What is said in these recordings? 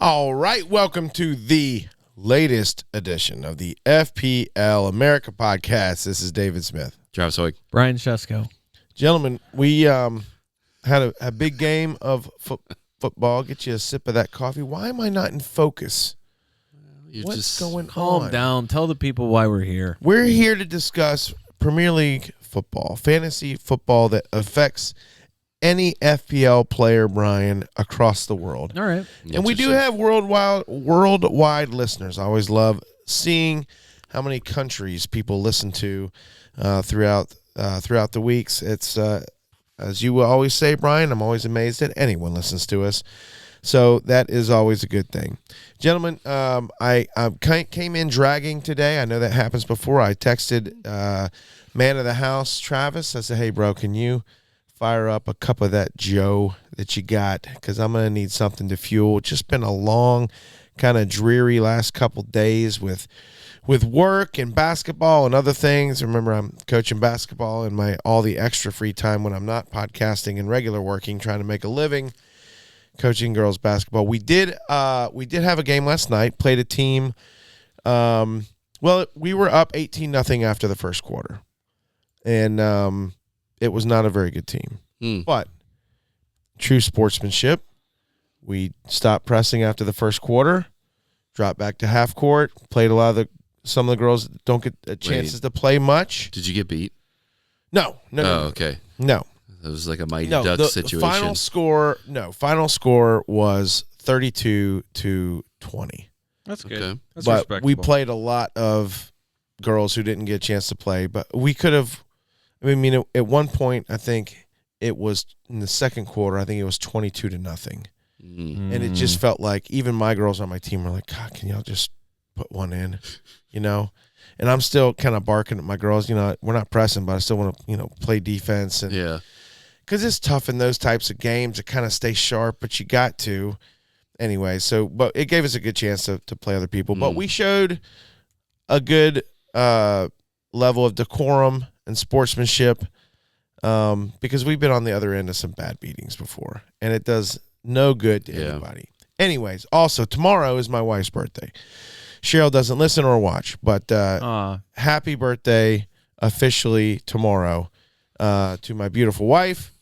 All right, welcome to the latest edition of the FPL America podcast. This is David Smith. Travis Hoyk. Brian Shesko. Gentlemen, we had a big game of football. Get you a sip of that coffee. Why am I not in focus? What's going on? Calm down. Tell the people why we're here. We're here to discuss Premier League football, fantasy football that affects any FPL player, Brian, across the world. All right. And we do have worldwide listeners. I always love seeing how many countries people listen to throughout the weeks. It's as you will always say, Brian, I'm always amazed that anyone listens to us. So that is always a good thing. Gentlemen, I came in dragging today. I know that happens before. I texted man of the house, Travis. I said, hey, bro, can you fire up a cup of that Joe that you got? Because I'm going to need something to fuel. It's just been a long, kind of dreary last couple days with work and basketball and other things. Remember, I'm coaching basketball and all the extra free time when I'm not podcasting and regular working, trying to make a living. Coaching girls basketball. We did have a game last night. Played a team. We were up 18-0 after the first quarter, and it was not a very good team. But true sportsmanship. We stopped pressing after the first quarter, dropped back to half court. Played some of the girls don't get chances to play much. Did you get beat? No. Okay. No. It was like a Mighty Ducks situation. Final score was 32-20. That's good. Okay. That's but respectable. we played a lot of girls who didn't get a chance to play. But we could have. I mean, at one point, I think it was in the second quarter. I think it was 22-0, and it just felt like even my girls on my team were like, "God, can y'all just put one in?" And I'm still kind of barking at my girls. We're not pressing, but I still want to play defense and Yeah. Because it's tough in those types of games to kind of stay sharp, but you got to. Anyway, but it gave us a good chance to play other people. But we showed a good level of decorum and sportsmanship because we've been on the other end of some bad beatings before, and it does no good to anybody. Anyways, also, tomorrow is my wife's birthday. Cheryl doesn't listen or watch, but happy birthday officially tomorrow to my beautiful wife.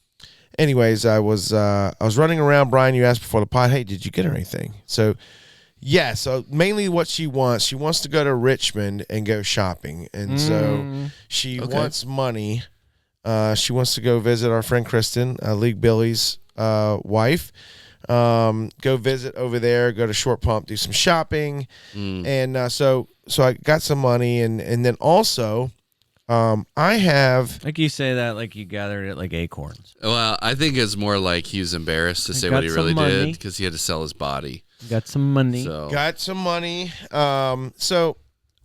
Anyways, I was running around. Brian, you asked before the pod, hey, did you get her anything? So, yeah, so mainly what she wants to go to Richmond and go shopping. And so she wants money. She wants to go visit our friend Kristen, League Billy's wife. Go visit over there, go to Short Pump, do some shopping. And so I got some money. And then also I have. Like you say that like you gathered it like acorns. Well, I think it's more like he was embarrassed to say what he really did because he had to sell his body. Got some money. Got some money. So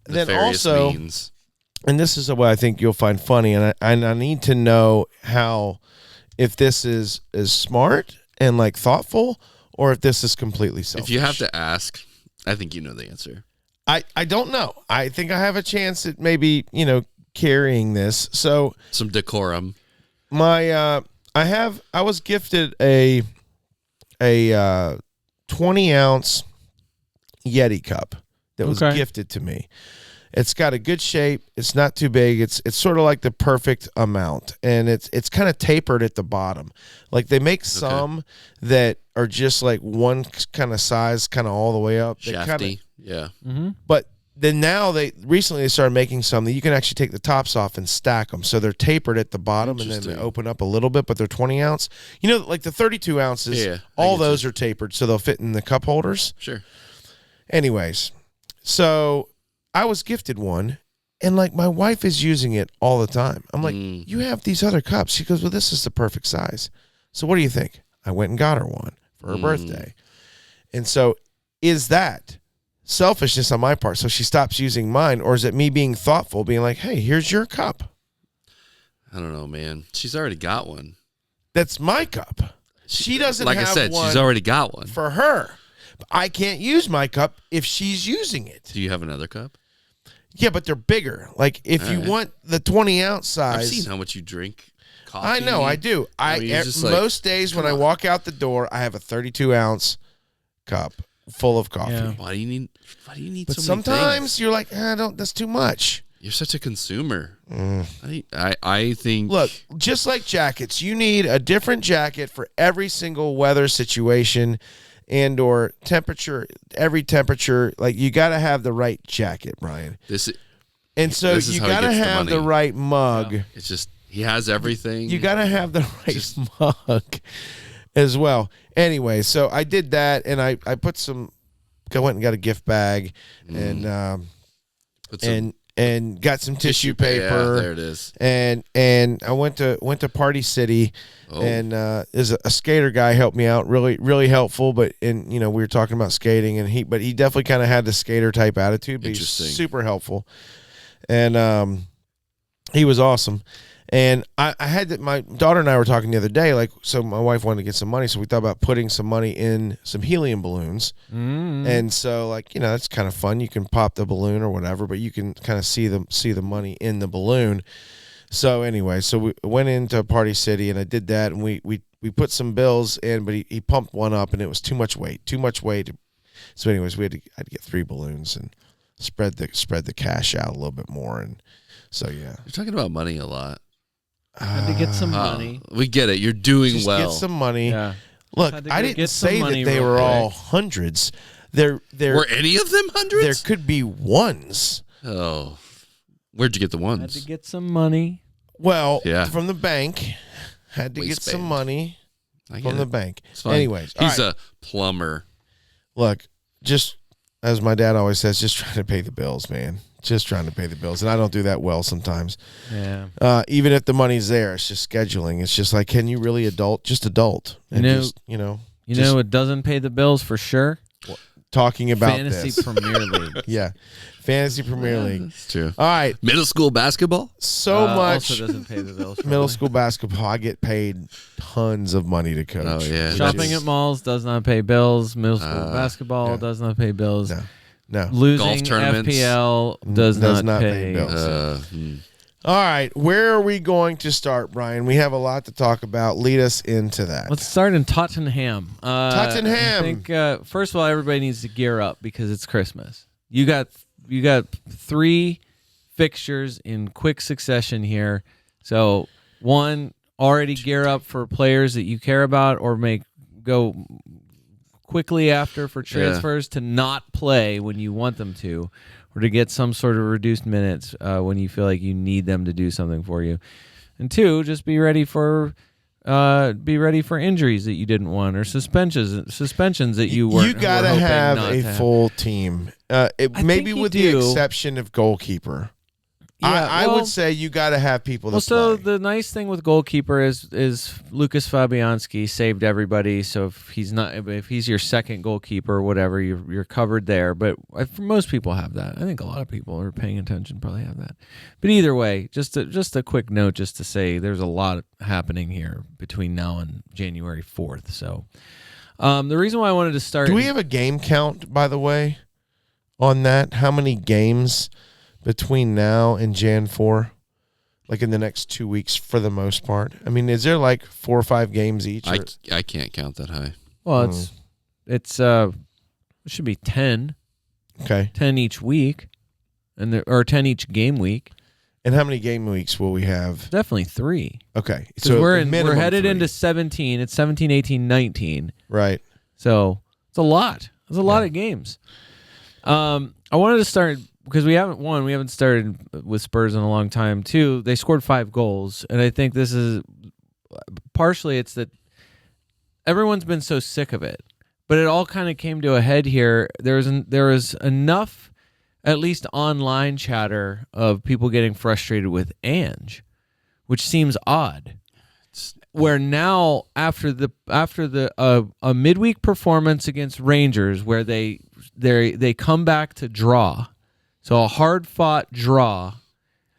then Nefarious also, means. and this is what I think you'll find funny, and I need to know if this is smart and like thoughtful, or if this is completely selfish. If you have to ask, I think you know the answer. I don't know. I think I have a chance at maybe carrying this. So Some decorum. I was gifted a 20-ounce Yeti cup that was gifted to me. It's got a good shape. It's not too big. It's sort of like the perfect amount, and it's kind of tapered at the bottom. Like they make some that are just like one kind of size, kind of all the way up. Shafty. Yeah. Mm-hmm. But then now they started making some that you can actually take the tops off and stack them. So they're tapered at the bottom and then they open up a little bit, but they're 20 ounce. Like the 32 ounces, all those are tapered so they'll fit in the cup holders. Sure. Anyways, so I was gifted one, and like my wife is using it all the time. I'm like, you have these other cups. She goes, well, this is the perfect size. So what do you think? I went and got her one for her birthday. And so is that selfishness on my part, so she stops using mine, or is it me being thoughtful, being like, hey, here's your cup? I don't know, man. She's already got one. That's my cup. She doesn't have one. Like I said, she's already got one. For her. I can't use my cup if she's using it. Do you have another cup? Yeah, but they're bigger. Like if you want the 20-ounce size. I've seen how much you drink coffee. I know, I do. Most days when I walk out the door, I have a 32-ounce cup. full of coffee. Yeah. Why do you need But so sometimes many things? you're like, that's too much. You're such a consumer. I think. Look, just like jackets, you need a different jacket for every single weather situation and or temperature, every temperature. Like, you got to have the right jacket, Brian. And so you got to have the right mug. Yeah. It's just, he has everything. You got to have the right mug as well. Anyway, so I did that, and I went and got a gift bag and got some tissue paper. Yeah, there it is. And I went to Party City, and there's a skater guy helped me out, really really helpful. But we were talking about skating, and he definitely kind of had the skater type attitude, but he's super helpful, and he was awesome. And I had my daughter and I were talking the other day, like, so my wife wanted to get some money, so we thought about putting some money in some helium balloons. And so, like, it's kind of fun. You can pop the balloon or whatever, but you can kind of see the money in the balloon. So anyway, so we went into Party City, and I did that, and we put some bills in, but he pumped one up, and it was too much weight. So anyways, I had to get 3 balloons and spread the cash out a little bit more. And so, yeah. You're talking about money a lot. Had to get some money. We get it. You're doing just well. Get some money. Yeah. Look, I didn't say that they were all hundreds. Were any of them hundreds? There could be ones. Oh, where'd you get the ones? Had to get some money. Well, from the bank. Had to Waistband. get some money from the bank. It's fine. Anyways, he's a plumber. Look, just as my dad always says, just trying to pay the bills, man. Just trying to pay the bills, and I don't do that well sometimes. Yeah. Even if the money's there, it's just scheduling. It's just like, can you really adult? Just adult. And it doesn't pay the bills for sure. Talking about Fantasy Premier League. Yeah, Fantasy Premier League. That's true. All right, middle school basketball. So much. Also doesn't pay the bills. Middle school basketball. I get paid tons of money to coach. Oh yeah. Shopping at malls does not pay bills. Middle school basketball does not pay bills. No. Losing golf tournaments FPL does not pay bills. All right, where are we going to start, Brian? We have a lot to talk about. Lead us into that. Let's start in Tottenham. Tottenham. I think first of all, everybody needs to gear up because it's Christmas. You got 3 fixtures in quick succession here. So one, already gear up for players that you care about or go quickly after for transfers to not play when you want them to, or to get some sort of reduced minutes when you feel like you need them to do something for you. And 2, just be ready for injuries that you didn't want or suspensions that you weren't. You gotta have a full team. Maybe with the exception of goalkeeper. Yeah, I would say you got to have people that so play. The nice thing with goalkeeper is Lucas Fabianski saved everybody. So if he's your second goalkeeper or whatever, you're covered there. But most people have that. I think a lot of people are paying attention probably have that. But either way, just a quick note just to say there's a lot happening here between now and January 4th. So the reason why I wanted to start. Do we have a game count, by the way, on that? How many games between now and Jan 4, like in the next 2 weeks for the most part? I mean, is there like 4 or 5 games each? I can't count that high. Well, it should be 10. Okay. 10 each week, or 10 each game week. And how many game weeks will we have? Definitely 3. Okay. So we're headed 3. into 17. It's 17, 18, 19. Right. So it's a lot. It's a lot of games. I wanted to start because we haven't started with Spurs in a long time. 2, they scored 5 goals, and I think this is partially it's that everyone's been so sick of it, but it all kind of came to a head here. There was enough, at least online chatter, of people getting frustrated with Ange, which seems odd. Where now after a midweek performance against Rangers, where they come back to draw. So a hard-fought draw.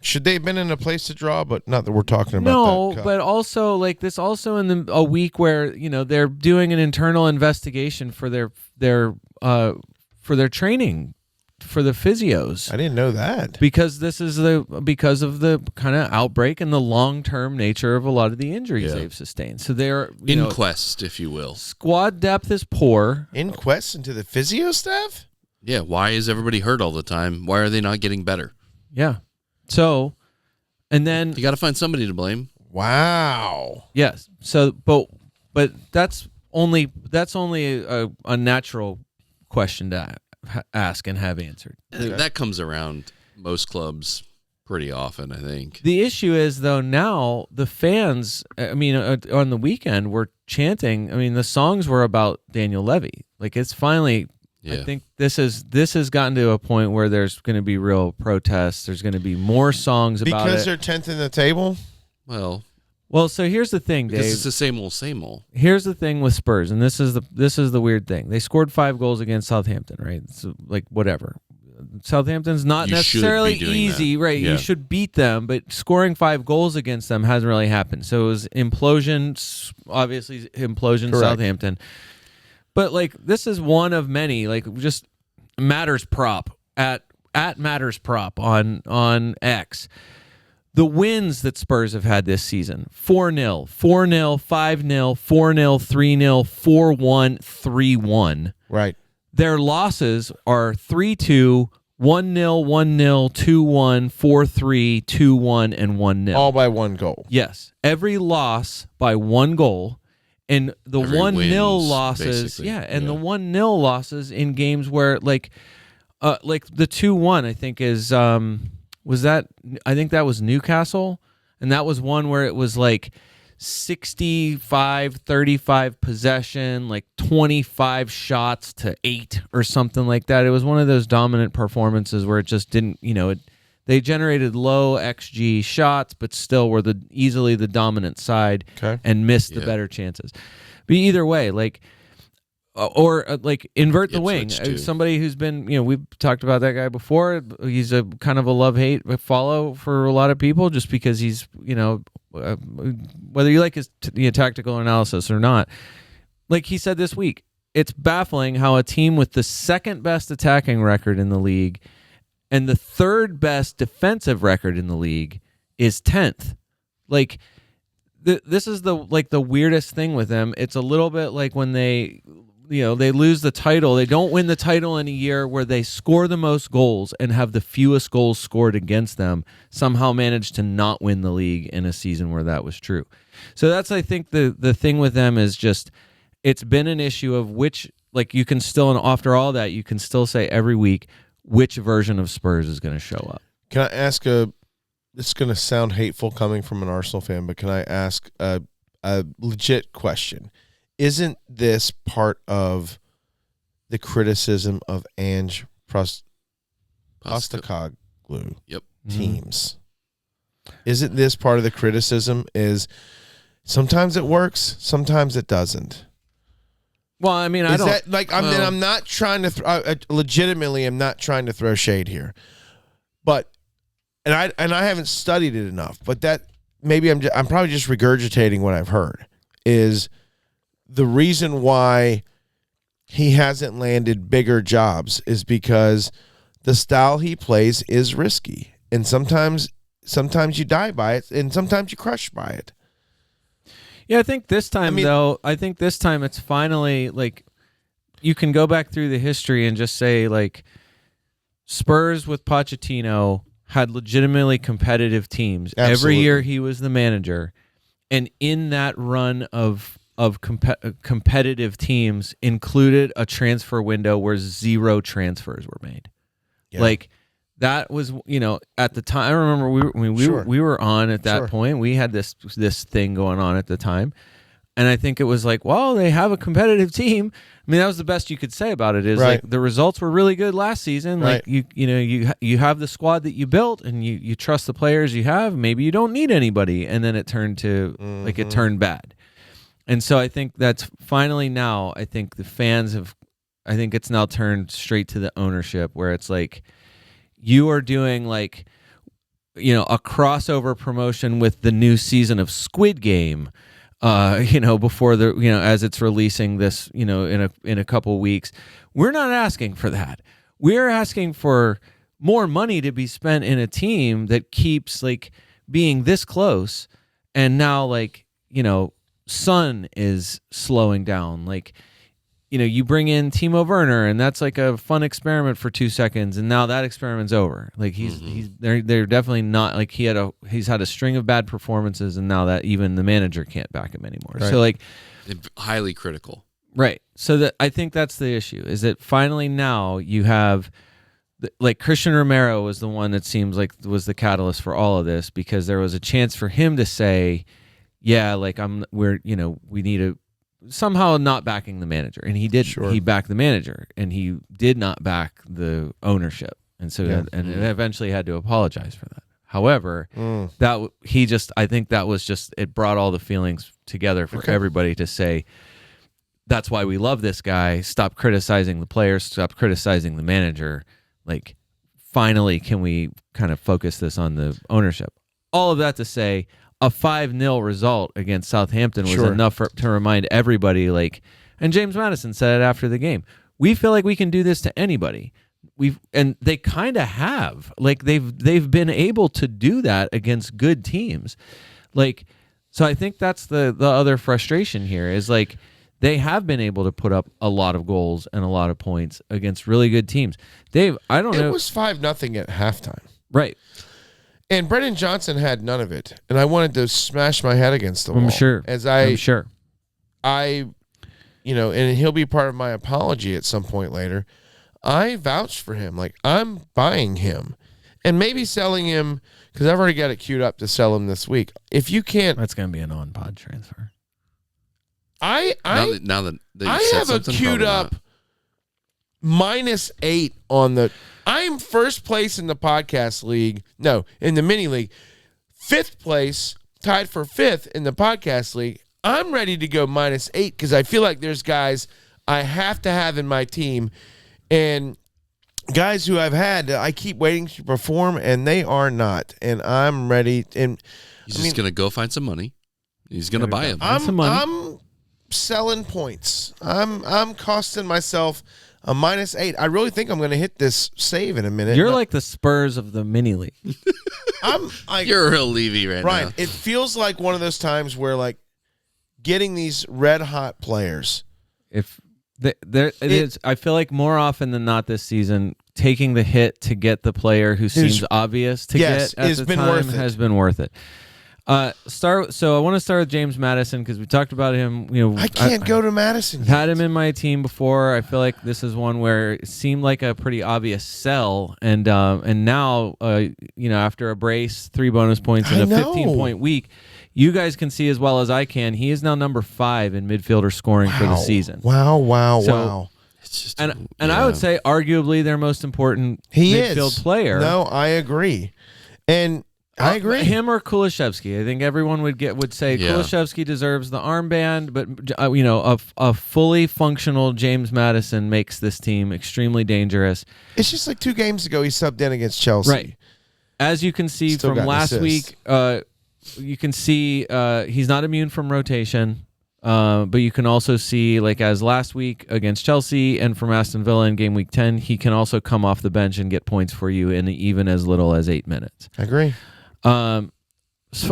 Should they have been in a place to draw? But not that we're talking about no, that. but also like this. Also in a week where they're doing an internal investigation for their training for the physios. I didn't know that. Because because of the kind of outbreak and the long-term nature of a lot of the injuries they've sustained. So they're inquest, if you will. Squad depth is poor. Inquest into the physio staff? Yeah, why is everybody hurt all the time? Why are they not getting better? Yeah. So, and then you got to find somebody to blame. Wow. Yes. So, but that's only a natural question to ask and have answered. That comes around most clubs pretty often, I think. The issue is, though, now the fans, I mean, on the weekend were chanting. I mean, the songs were about Daniel Levy. Like, it's finally, I think this has gotten to a point where there's going to be real protests. There's going to be more songs about it. Because they're 10th in the table? Well, so here's the thing, Dave. Because it's the same old. Here's the thing with Spurs, and this is the weird thing. They scored 5 goals against Southampton, right? So, like, whatever. Southampton's not necessarily easy, that. right? Yeah. You should beat them, but scoring 5 goals against them hasn't really happened. So it was implosion, obviously implosion. Correct. Southampton. But like, this is one of many. Like, just Matters Prop at Matters Prop on X. The wins that Spurs have had this season: 4-0, 4-0, 5-0, 4-0, 3-0, 4-1, 3-1. Right. Their losses are 3-2, 1-0, 1-0, 2-1, 4-3, 2-1, and 1-0. All by 1 goal. Yes. Every loss by 1 goal. And the 1-0 losses, the 1-0 losses in games where, like the 2-1, I think is I think that was Newcastle, and that was one where it was like 65-35 possession, like 25 shots to 8 or something like that. It was one of those dominant performances where it just didn't, they generated low XG shots, but still were easily the dominant side and missed the better chances. But either way, like, like invert the wing. Somebody who's been, we've talked about that guy before. He's a kind of a love-hate follow for a lot of people, just because he's, whether you like his tactical analysis or not. Like he said this week, it's baffling how a team with the second best attacking record in the league and the third best defensive record in the league is 10th. Like, this is the weirdest thing with them. It's a little bit like when they lose the title. They don't win the title in a year where they score the most goals and have the fewest goals scored against them, somehow manage to not win the league in a season where that was true. So that's, I think, the thing with them is just, it's been an issue of which, like, you can still, and after all that, you can still say every week which version of Spurs is going to show up. Can I ask it's going to sound hateful coming from an Arsenal fan, but can I ask a legit question? Isn't this part of the criticism of Ange Postecoglou teams? Isn't this part of the criticism is sometimes it works, sometimes it doesn't? Well, I mean, I'm not trying to legitimately am not trying to throw shade here. But and I haven't studied it enough, but that maybe I'm probably just regurgitating what I've heard is the reason why he hasn't landed bigger jobs is because the style he plays is risky. And sometimes you die by it, and sometimes you crush by it. Yeah, I think this time, it's finally, like, you can go back through the history and just say, like, Spurs with Pochettino had legitimately competitive teams. Absolutely. Every year he was the manager. And in that run of competitive teams included a transfer window where 0 transfers were made. Yeah. Like, that was, at the time, I remember we were on at that point. We had this thing going on at the time. And I think it was like, well, they have a competitive team. I mean, that was the best you could say about it is like the results were really good last season. Like you have the squad that you built and you trust the players you have. Maybe you don't need anybody. And then it turned to it turned bad. And so I think that's finally now, I think the fans I think it's now turned straight to the ownership where it's like, you are doing like, a crossover promotion with the new season of Squid Game, before as it's releasing this, in a couple weeks. We're not asking for that. we're asking for more money to be spent in a team that keeps like being this close, and now like, you know, Son is slowing down. Like, you know, you bring in Timo Werner, and that's like a fun experiment for 2 seconds, and now that experiment's over. Like they're definitely not like he's had a string of bad performances, and now that even the manager can't back him anymore. Right. So like highly critical. Right. So that I think that's the issue, is that finally now you have like Christian Romero was the one that seems like was the catalyst for all of this, because there was a chance for him to say, yeah, like we need to somehow not backing the manager, and he did. Sure. He backed the manager, and he did not back the ownership, and so and eventually had to apologize for that. However, I think that was just, it brought all the feelings together for everybody to say, that's why we love this guy. Stop criticizing the players. Stop criticizing the manager. Like, finally, can we kind of focus this on the ownership? All of that to say, a 5-0 result against Southampton was enough to remind everybody, like, and James Maddison said it after the game, we feel like we can do this to anybody. And they kind of have. Like, they've been able to do that against good teams. Like, so I think that's the other frustration here, is like, they have been able to put up a lot of goals and a lot of points against really good teams. Dave, I don't know. It was 5-0 at halftime. Right. And Brendan Johnson had none of it, and I wanted to smash my head against the wall. I'm sure. You know, and he'll be part of my apology at some point later. I vouched for him. Like, I'm buying him, and maybe selling him, because I've already got it queued up to sell him this week. If you can't, that's going to be an on-pod transfer. I have a queued up -8 on the. I'm first place in the podcast league. No, in the mini league. 5th place, tied for 5th in the podcast league. I'm ready to go -8 because I feel like there's guys I have to have in my team, and guys who I've had I keep waiting to perform, and they are not. And I'm ready. And he's just gonna go find some money. He's gonna buy them. I'm selling points. I'm costing myself a -8. I really think I'm going to hit this save in a minute. You're like the Spurs of the mini league. You're a real Levy right now. Right. It feels like one of those times where, like, getting these red hot players. I feel like more often than not this season, taking the hit to get the player who seems obvious to get at the time has been worth it. So I want to start with James Maddison, because we talked about him. You know, I can't go to Madison. I've had him in my team before. I feel like this is one where it seemed like a pretty obvious sell, and now you know, after a brace, 3 bonus points, and a 15-point week, you guys can see as well as I can, he is now number 5 in midfielder scoring for the season. Wow. It's just, and I would say arguably their most important midfield player. No, I agree, and I agree. Him or Kulishevsky. I think everyone would say Kulishevsky deserves the armband, but you know, a fully functional James Maddison makes this team extremely dangerous. It's just like 2 games ago he subbed in against Chelsea. Right. As you can see from last week, you can see he's not immune from rotation. But you can also see, like, as last week against Chelsea and from Aston Villa in game week 10, he can also come off the bench and get points for you in even as little as 8 minutes. I agree. So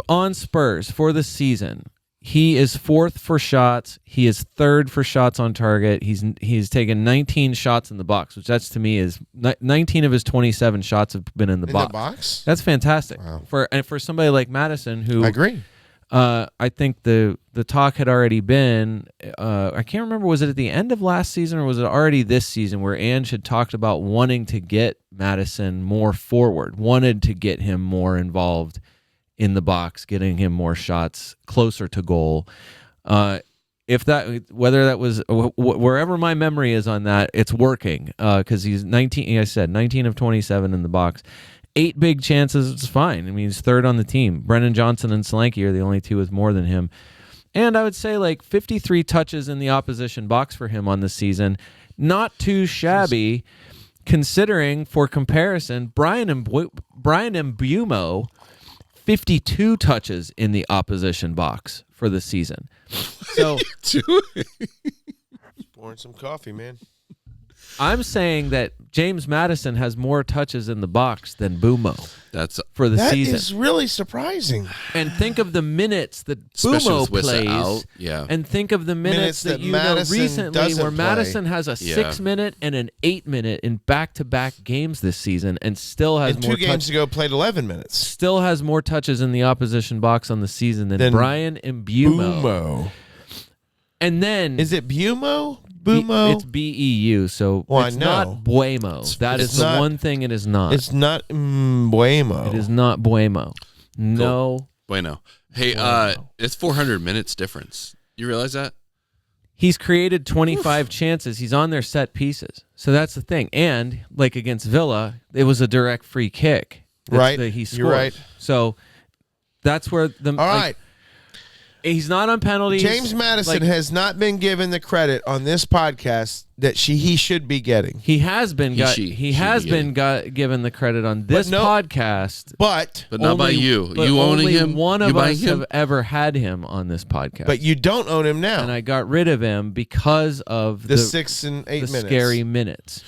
on Spurs for the season, he is 4th for shots. He is 3rd for shots on target. He's taken 19 shots in the box, which that's, to me, is 19 of his 27 shots have been in the box. That's fantastic. Wow. For somebody like Maddison, who I agree. I think the talk had already been, I can't remember, was it at the end of last season or was it already this season, where Ange had talked about wanting to get Maddison more forward, wanted to get him more involved in the box, getting him more shots closer to goal. Whether that was wherever my memory is on that, it's working, because he's 19. I said 19 of 27 in the box. 8 big chances, it's fine. I mean, he's 3rd on the team. Brendan Johnson and Solanke are the only 2 with more than him. And I would say, like, 53 touches in the opposition box for him on the season. Not too shabby, considering, for comparison, Brian Mbeumo, 52 touches in the opposition box for the season. So, pouring some coffee, man. I'm saying that James Madison has more touches in the box than Bumo. That's for the season. That is really surprising. And think of the minutes that Especially Bumo with Wissa plays. out. Yeah. And think of the minutes that you Madison know recently doesn't where play. Madison has a 6-minute and an 8-minute in back-to-back games this season and still has And more 2 games ago played 11 minutes. Still has more touches in the opposition box on the season than Brian and Bumo. And then is it Bumo? Bumo? It's BEU, so it's not Buemo. That is the one thing it is not. It's not Buemo. It is not Buemo. No. Cool. Bueno. Hey, it's 400 minutes difference. You realize that? He's created 25 chances. He's on their set pieces. So that's the thing. And like against Villa, it was a direct free kick. Right. That he scored. You're right. So that's where the All right. He's not on penalties. James Madison has not been given the credit on this podcast that he should be getting. He has been given the credit on this podcast, but not by you. You owning him. One of us have ever had him on this podcast, but you don't own him now. And I got rid of him because of the 6 and 8 minutes, scary minutes.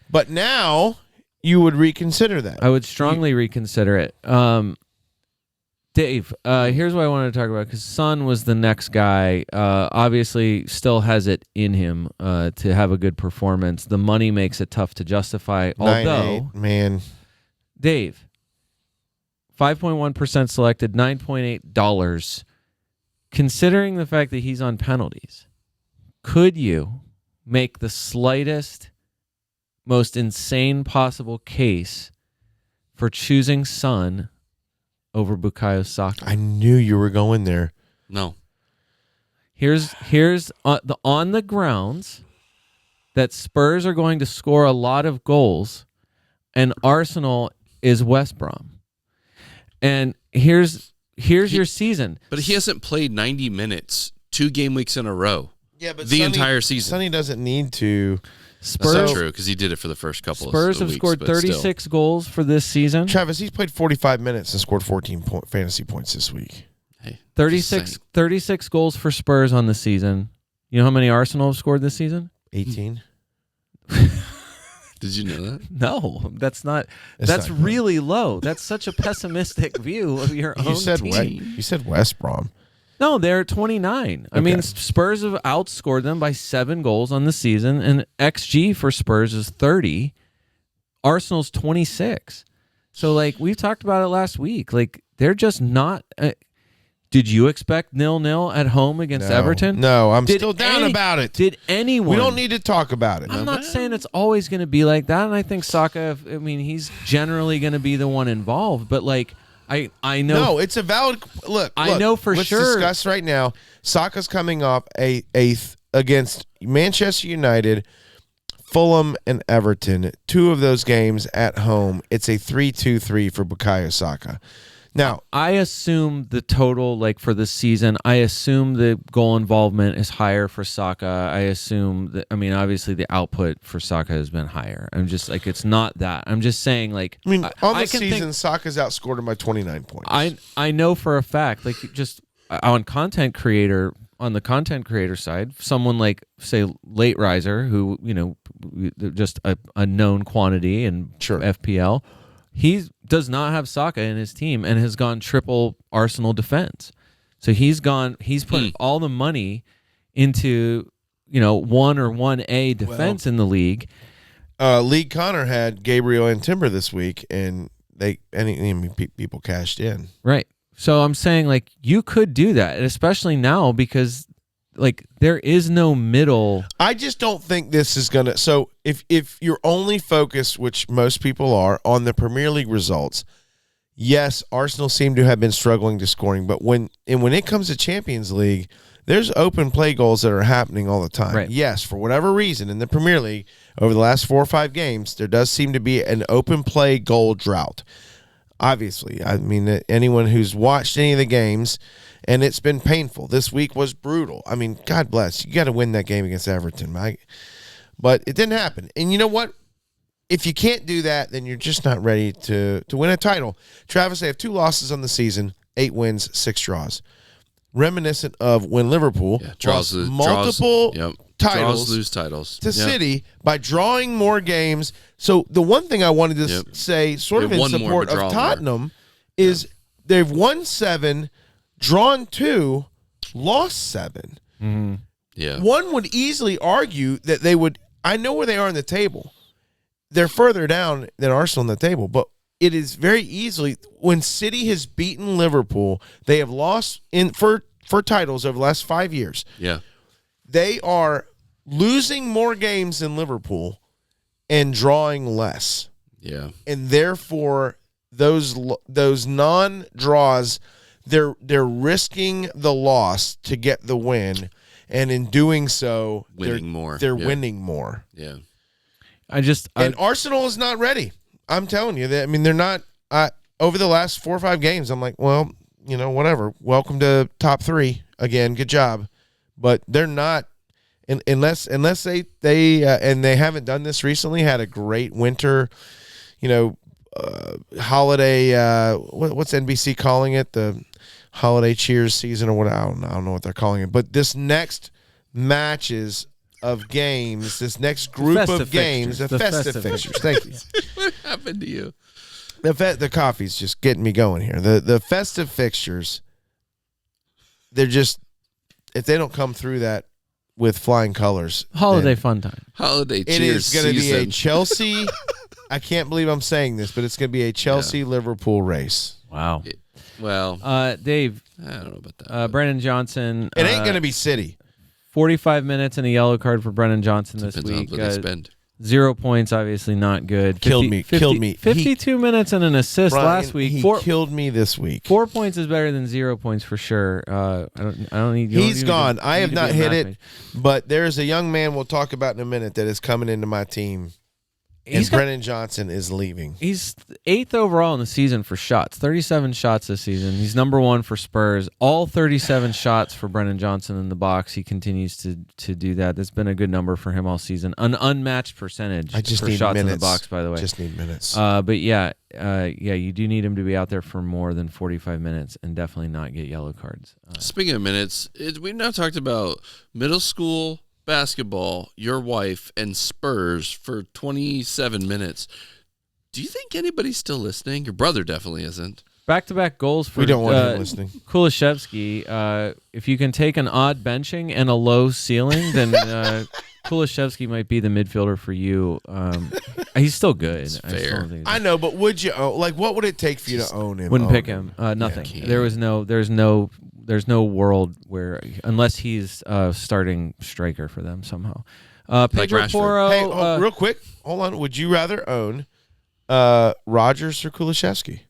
But now you would reconsider that. I would strongly reconsider it. Dave, here's what I wanted to talk about because Son was the next guy. Obviously, still has it in him to have a good performance. The money makes it tough to justify. Although, man, Dave, 5.1% selected, $9.8. Considering the fact that he's on penalties, could you make the slightest, most insane possible case for choosing Son over Bukayo Saka? I knew you were going there. No. Here's on the grounds that Spurs are going to score a lot of goals, and Arsenal is West Brom. And here's your season. But he hasn't played 90 minutes 2 game weeks in a row. Yeah, but entire season. Sonny doesn't need to. Spurs, that's not true because he did it for the first couple of weeks. Spurs have scored 36 goals for this season. Travis, he's played 45 minutes and scored 14 fantasy points this week. Hey, 36 goals for Spurs on the season. You know how many Arsenal have scored this season? 18. Did you know that? No, that's not. That's not really low. That's such a pessimistic view of your own team. You said West Brom. No, they're at 29. I mean, Spurs have outscored them by 7 goals on the season, and XG for Spurs is 30. Arsenal's 26. So, like, we've talked about it last week. Like, they're just not... did you expect 0-0 at home against Everton? No, I'm still down about it. Did anyone... We don't need to talk about it. I'm not saying it's always going to be like that, and I think Saka, I mean, he's generally going to be the one involved, but, like... I know. No, it's a valid look. I know for let's sure. Let's discuss right now. Saka's coming off a eighth against Manchester United, Fulham, and Everton. 2 of those games at home. It's a 3-2-3 for Bukayo Saka. Now, I assume the total, like for the season, I assume the goal involvement is higher for Saka. I assume that, I mean, obviously the output for Saka has been higher. I'm just like, it's not that. I'm just saying, like, I mean, on the season, Saka's outscored him by 29 points. I know for a fact, like, just on the content creator side, someone like, say, Late Riser, who, you know, just a known quantity in FPL. He does not have Saka in his team and has gone triple Arsenal defense. So he's put all the money into, you know, 1 or 1A defense in the league. League Connor had Gabriel and Timber this week, and people cashed in. Right. So I'm saying, like, you could do that, and especially now because, like, there is no middle. I just don't think this is going to... So if you're only focused, which most people are, on the Premier League results, yes, Arsenal seem to have been struggling to scoring, but when it comes to Champions League, there's open play goals that are happening all the time. Right. Yes, for whatever reason, in the Premier League, over the last 4 or 5 games, there does seem to be an open play goal drought. Obviously, I mean, anyone who's watched any of the games... And it's been painful. This week was brutal. I mean, God bless. You got to win that game against Everton, Mike. But it didn't happen. And you know what? If you can't do that, then you're just not ready to win a title. Travis, they have 2 losses on the season, 8 wins, 6 draws. Reminiscent of when Liverpool lost multiple titles. Draws lose titles. To City by drawing more games. So the one thing I wanted to say, sort of in support of Tottenham, is they've won 7, drawn 2, lost 7. Mm-hmm. Yeah. One would easily argue that they would. I know where they are in the table. They're further down than Arsenal in the table, but it is very easily when City has beaten Liverpool, they have lost for titles over the last 5 years. Yeah. They are losing more games than Liverpool and drawing less. Yeah. And therefore those non-draws, they're risking the loss to get the win, and in doing so winning more. They're winning more. Yeah. And Arsenal is not ready. I'm telling you that. I mean, they're not. Over the last 4 or 5 games, I'm like, well, whatever. Welcome to top 3 again. Good job, but they're not. Unless they and they haven't done this recently. Had a great winter, holiday. What's NBC calling it? The holiday cheers season or what? I don't know what they're calling it. But this next matches of games, this next group of games, the festive fixtures. Thank you. What happened to you? The coffee's just getting me going here. The festive fixtures, they're just, if they don't come through that with flying colors, holiday fun time, holiday cheers. It is going to be a season. Chelsea. I can't believe I'm saying this, but it's going to be a Chelsea Liverpool race. Wow. Well, Dave, I don't know about that. Brennan Johnson. It ain't going to be City. 45 minutes and a yellow card for Brennan Johnson this week. On what they spend. 0 points, obviously not good. Killed me. 52 minutes and an assist last week. He killed me this week. 4 points is better than 0 points for sure. I don't need. He's gone. I have not hit it, but there's a young man we'll talk about in a minute that is coming into my team. And Brennan Johnson is leaving. He's 8th overall in the season for shots. 37 shots this season. He's number 1 for Spurs. All 37 shots for Brennan Johnson in the box. He continues to do that. That's been a good number for him all season. An unmatched percentage for shots in the box, by the way. Just need minutes. But you do need him to be out there for more than 45 minutes and definitely not get yellow cards. Speaking of minutes, we've now talked about middle school basketball, your wife, and Spurs for 27 minutes. Do you think anybody's still listening? Your brother definitely isn't. Back-to-back goals for we don't want him listening. Kulishevsky. If you can take an odd benching and a low ceiling, then Kulishevsky might be the midfielder for you. He's still good. Fair. I know, but would you own? Like, what would it take for you to own him? Wouldn't pick him. Nothing. There's no world where, unless he's starting striker for them somehow. Pedro Porro. Hey, real quick, hold on. Would you rather own Rogers or Kulishevsky?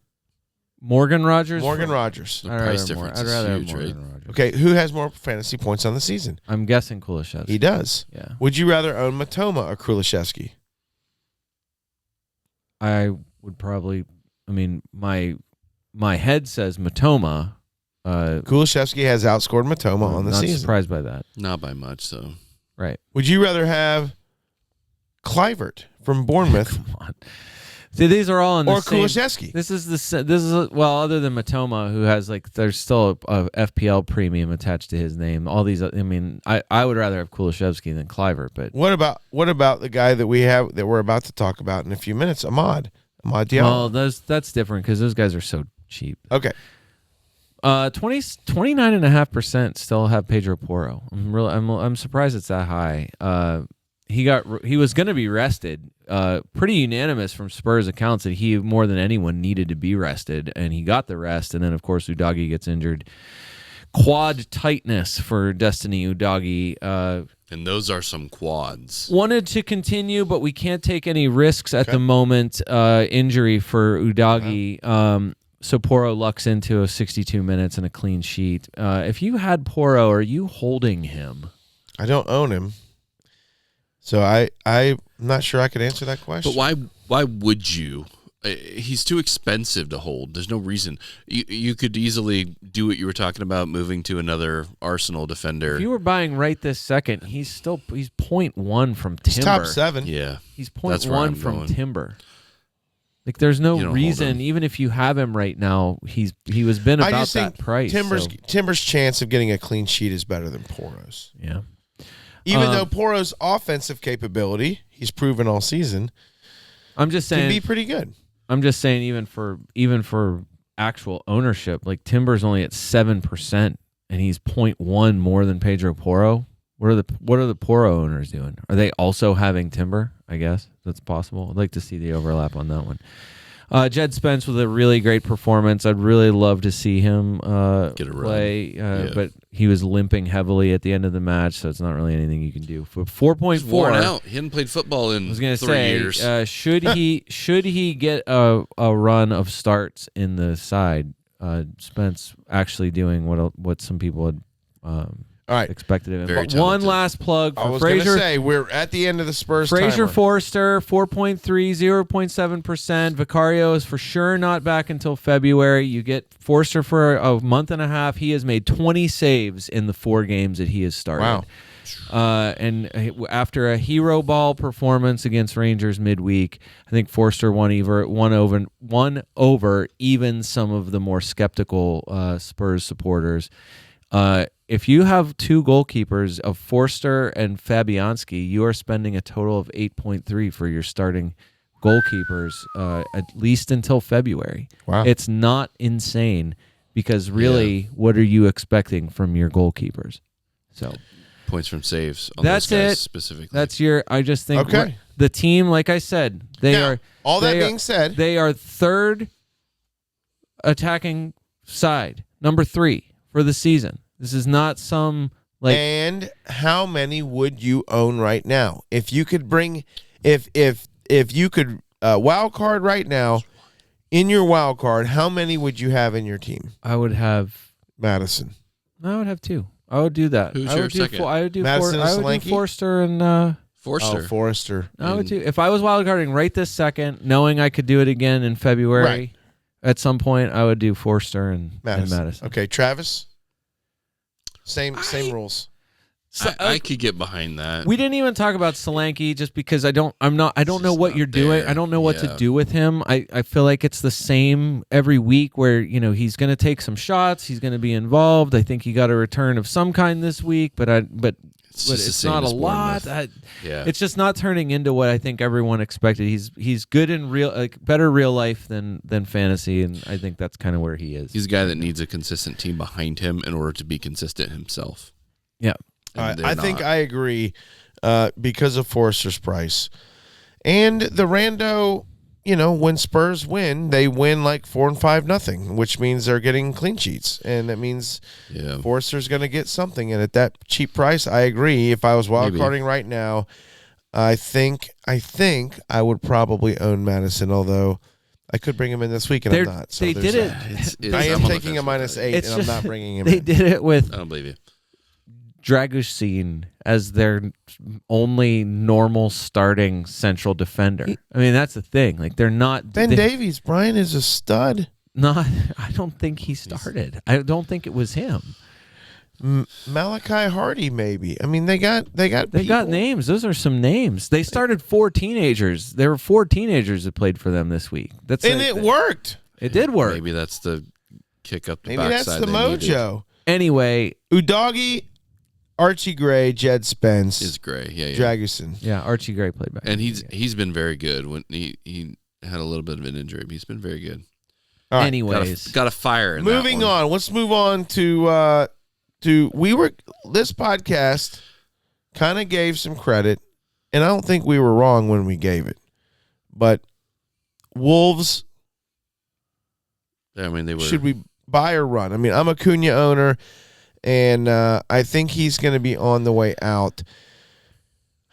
Morgan Rogers. Rogers. The price difference I'd rather is huge, have Morgan right? Rogers. Okay, who has more fantasy points on the season? I'm guessing Kulishevsky. He does. Yeah. Would you rather own Matoma or Kulishevsky? I would probably. I mean, my head says Matoma. Kulishevsky has outscored Matoma on the season. Not surprised by that. Not by much, so. Right. Would you rather have Kluivert from Bournemouth Come on. See, these are all in the or same. Kulishevsky? This is well, other than Matoma, who has there's still a FPL premium attached to his name. All these, I mean, I would rather have Kulishevsky than Kluivert, but What about the guy that we're about to talk about in a fean minutes, Ahmad Diallo? well, that's different because those guys are so cheap. Okay. 29.5% still have Pedro Porro. I'm surprised it's that high. He was going to be rested. Pretty unanimous from Spurs accounts that he more than anyone needed to be rested, and he got the rest. And then of course Udogie gets injured. Quad tightness for Destiny Udogie. And those are some quads. Wanted to continue, but we can't take any risks at the moment. Injury for Udogie. So Porro lucks into 62 minutes and a clean sheet. If you had Porro, are you holding him? I don't own him. So I'm not sure I could answer that question. But why would you? He's too expensive to hold. There's no reason. You could easily do what you were talking about, moving to another Arsenal defender. If you were buying right this second, he's 0.1 from Timber. He's top 7. Yeah. He's That's where 0.1 I'm from going. Timber. Like, there's no You don't hold reason, him. even if you have him right now, he was been I about just that think price. Timber's chance of getting a clean sheet is better than Porro's. Yeah. Even though Poro's offensive capability, he's proven all season, I'm just saying, can be pretty good. I'm just saying, even for actual ownership, like Timber's only at 7%, and he's 0.1 more than Pedro Porro. What are the Porro owners doing? Are they also having Timber? I guess that's possible. I'd like to see the overlap on that one. Jed Spence with a really great performance. I'd really love to see him Get a play, run. but he was limping heavily at the end of the match, so it's not really anything you can do. For 4.4, He's worn out. He hadn't played football in 3 years. Should he get a run of starts in the side? Spence actually doing what some people had All right. expected of him. Very But one talented. last plug I for was going to Frazier. say, we're at the end of the Spurs Frazier timer. Forster, 4.3, 0.7%. Vicario is for sure not back until February. You get Forster for a month and a half. He has made 20 saves in the 4 games that he has started. Wow. And after a hero ball performance against Rangers midweek, I think Forster won over even some of the more skeptical Spurs supporters. If you have 2 goalkeepers of Forster and Fabianski, you are spending a total of 8.3 for your starting goalkeepers, at least until February. Wow. It's not insane because really, what are you expecting from your goalkeepers? So Points from saves on that's those guys it. specifically. That's I just think Okay. the team, like I said, All that being said, they are third attacking side, number 3 for the season. This is not some and how many would you own right now? If you could bring, if you could wild card right now, in your wild card, how many would you have in your team? I would have. Madison. I would have 2. I would do that. Who's I your would do second? I would do Madison and I would Solanke? do Forster and. Forster. Oh, Forrester. I would do if I was wildcarding right this second, knowing I could do it again in February. Right. At some point, I would do Forster and Madison. Okay, Travis. Same rules. So, I could get behind that. we didn't even talk about Solanke just because I don't know just what not you're doing. there. I don't know what to Yeah. do with him. I feel like it's the same every week where, he's going to take some shots, he's going to be involved. I think he got a return of some kind this week, but It's just the it's same not a as lot. Bournemouth. Yeah. It's just not turning into what I think everyone expected. He's good in better real life than fantasy, and I think that's kind of where he is. He's a guy that needs a consistent team behind him in order to be consistent himself. Yeah. And they're I think not. I agree because of Forrester's price. And the rando, when Spurs win, they win like 4 and 5-0, which means they're getting clean sheets. And that means Yeah. Forrester's going to get something. And at that cheap price, I agree. If I was wild Maybe. carding right now, I think I would probably own Madison, although I could bring him in this week and I'm not. So they there's did it. that. It's- I am I'm on the taking fence a with minus that. 8, It's and I'm just- not bringing him They in. did it with I don't believe you. Dragusin as their only normal starting central defender. I mean, that's the thing. Like they're not Ben they- Davies, Brian, is a stud. Not. I don't think he started. I don't think it was him. Malachi Hardy, maybe. I mean, they got They people. got names. Those are some names. They started 4 teenagers. There were 4 teenagers that played for them this week. And it worked. It did work. Maybe that's the kick up the Maybe that's backside the they needed. mojo. Anyway, Udagi, Archie Gray, Jed Spence, Is Gray. Yeah. Dragusin. yeah, Archie Gray played back. And he's been very good. When he had a little bit of an injury, but he's been very good. All right. Anyways, Got a fire in Moving that one. on. Let's move on to this podcast kind of gave some credit, and I don't think we were wrong when we gave it. But Wolves, I mean, they were. should we buy or run? I mean, I'm a Cunha owner, and I think he's going to be on the way out.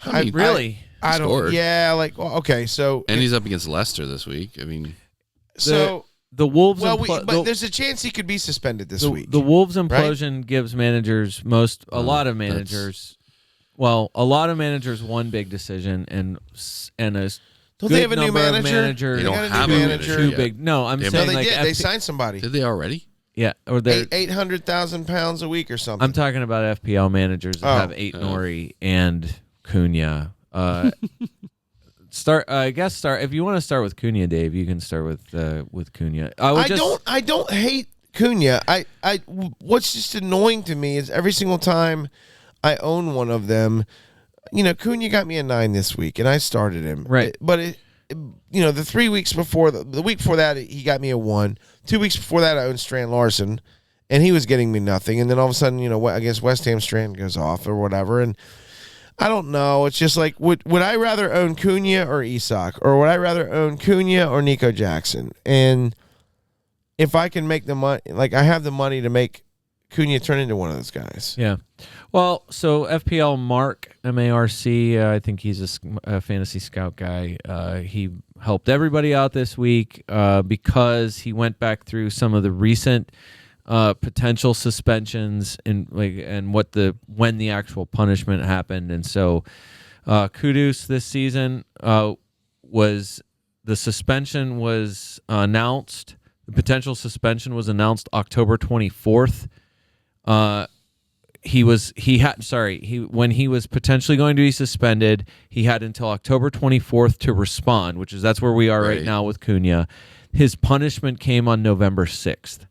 I mean, really? I don't. scored. Yeah, like well, okay, so And he's up against Leicester this week. I mean, the Wolves. well, the, there's a chance he could be suspended this week. the Wolves implosion gives managers a lot of managers. Well, a lot of managers one big decision and a Don't they have a new manager? They don't got a have new a manager. manager. Two big. No, I'm Yeah, No, saying they like did. They signed somebody. did they already? Yeah, or they're. 800,000 pounds a week or something. I'm talking about FPL managers that Oh. have Nori and Cunha. I guess start if you want to start with Cunha, Dave. You can start with Cunha. I don't hate Cunha. What's just annoying to me is every single time I own one of them, Cunha got me a 9 this week, and I started him. Right. But the 3 weeks before the week before that, he got me a 1. 2 weeks before that, I owned Strand Larson, and he was getting me nothing. And then all of a sudden, against West Ham, Strand goes off or whatever. And I don't know. It's just like, would I rather own Cunha or Isak, or would I rather own Cunha or Nico Jackson? And if I can make the money, like I have the money to make Cunha turn into one of those guys. Yeah. Well, so FPL Mark, M-A-R-C, I think he's a fantasy scout guy. He helped everybody out this week because he went back through some of the recent potential suspensions and when the actual punishment happened. And so Kudus this season was the suspension was announced. The potential suspension was announced October 24th. When he was potentially going to be suspended, he had until October 24th to respond, that's where we are right now with Cunha. His punishment came on November 6th.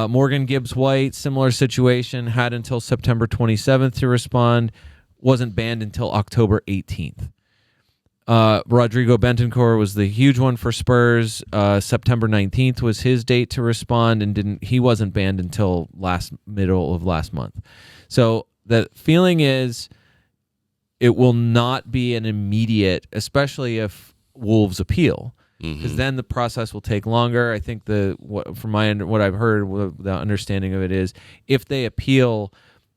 Morgan Gibbs-White, similar situation, had until September 27th to respond, wasn't banned until October 18th. Rodrigo Bentancur was the huge one for Spurs. September 19th was his date to respond, and he wasn't banned until middle of last month. So the feeling is it will not be an immediate, especially if Wolves appeal, because then the process will take longer. I think what I've heard, the understanding of it is if they appeal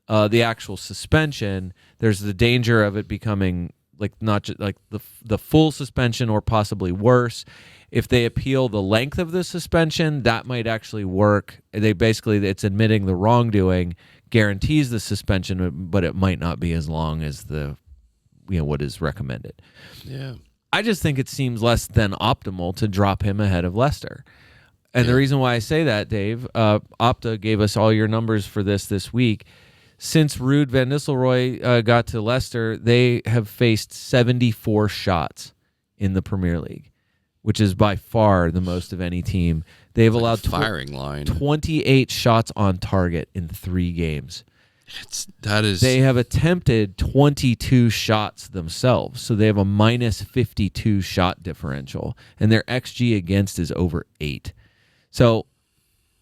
the actual suspension, there's the danger of it becoming not just like the full suspension or possibly worse. If they appeal the length of the suspension, that might actually work. It's admitting the wrongdoing, guarantees the suspension, but it might not be as long as what is recommended. Yeah. I just think it seems less than optimal to drop him ahead of Leicester. And the reason why I say that, Dave, Opta gave us all your numbers for this week. Since Ruud van Nistelrooy got to Leicester, they have faced 74 shots in the Premier League, which is by far the most of any team. They've allowed firing line 28 shots on target in 3 games. They have attempted 22 shots themselves, so they have a minus 52 shot differential, and their XG against is over 8. So,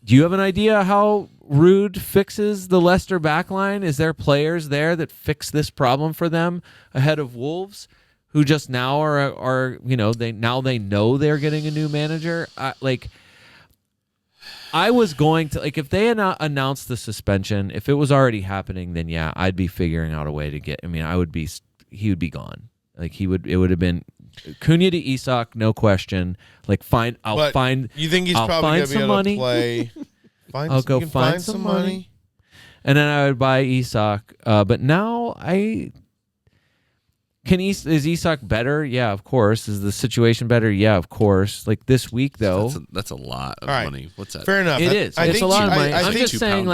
do you have an idea how Ruud fixes the Leicester backline? Is there players there that fix this problem for them ahead of Wolves, who just now are they know they're getting a new manager? I was going to if they had not announced the suspension, if it was already happening, then yeah, I'd be figuring out a way to get. He would be gone. It would have been Cunha to Isak, no question. You think he's probably going to be able to play? I'll go find some money, and then I would buy Isak. But now is Isak better? Yeah, of course. Is the situation better? Yeah, of course. This week though, that's a lot of money. What's that? Fair enough. It is. It's a lot of money. I'm just saying,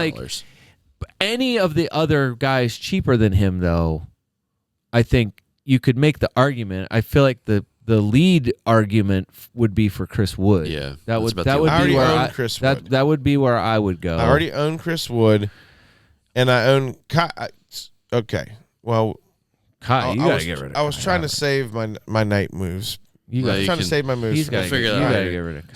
any of the other guys cheaper than him though, I think you could make the argument. I feel like the lead argument would be for Chris Wood. Yeah, that would be where Chris Wood. That would be where I would go. I already own Chris Wood, and I own Kai. Okay, well, Kai, you gotta get rid of. I was trying to save my night moves. I was trying to save my moves. He's gotta figure that out. Get rid of Kai.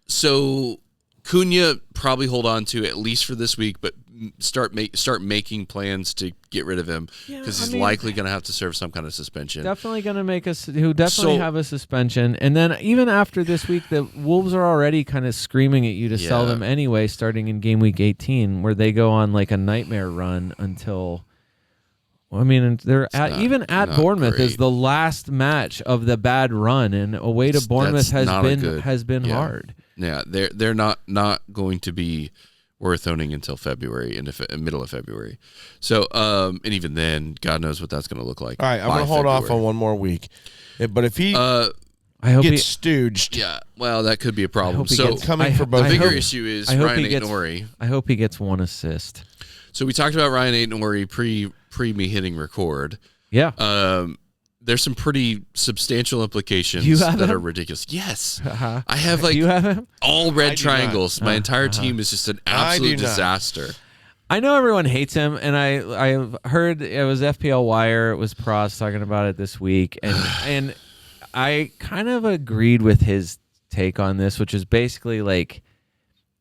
So Cunha probably hold on to at least for this week, but start making plans to get rid of him because he's likely going to have to serve some kind of suspension. Definitely going to make have a suspension, and then even after this week, the Wolves are already kind of screaming at you to sell them anyway, starting in game week 18, where they go on a nightmare run until. They're at Bournemouth is the last match of the bad run, and away to Bournemouth has been hard. Yeah, they're not going to be worth owning until February, in the middle of February. So, and even then, God knows what that's going to look like. All right, I'm going to hold off on one more week. But if he gets stooged, that could be a problem. So, coming for both. The bigger issue is Ryan Aït-Nouri. I hope he gets 1 assist. So we talked about Ryan Aït-Nouri pre me hitting record. Yeah. There's some pretty substantial implications that are ridiculous. Yes. I have you have him? all red triangles. My entire team is just an absolute disaster. I know everyone hates him, and I've heard it was FPL Wire, it was Prost talking about it this week, and I kind of agreed with his take on this, which is basically like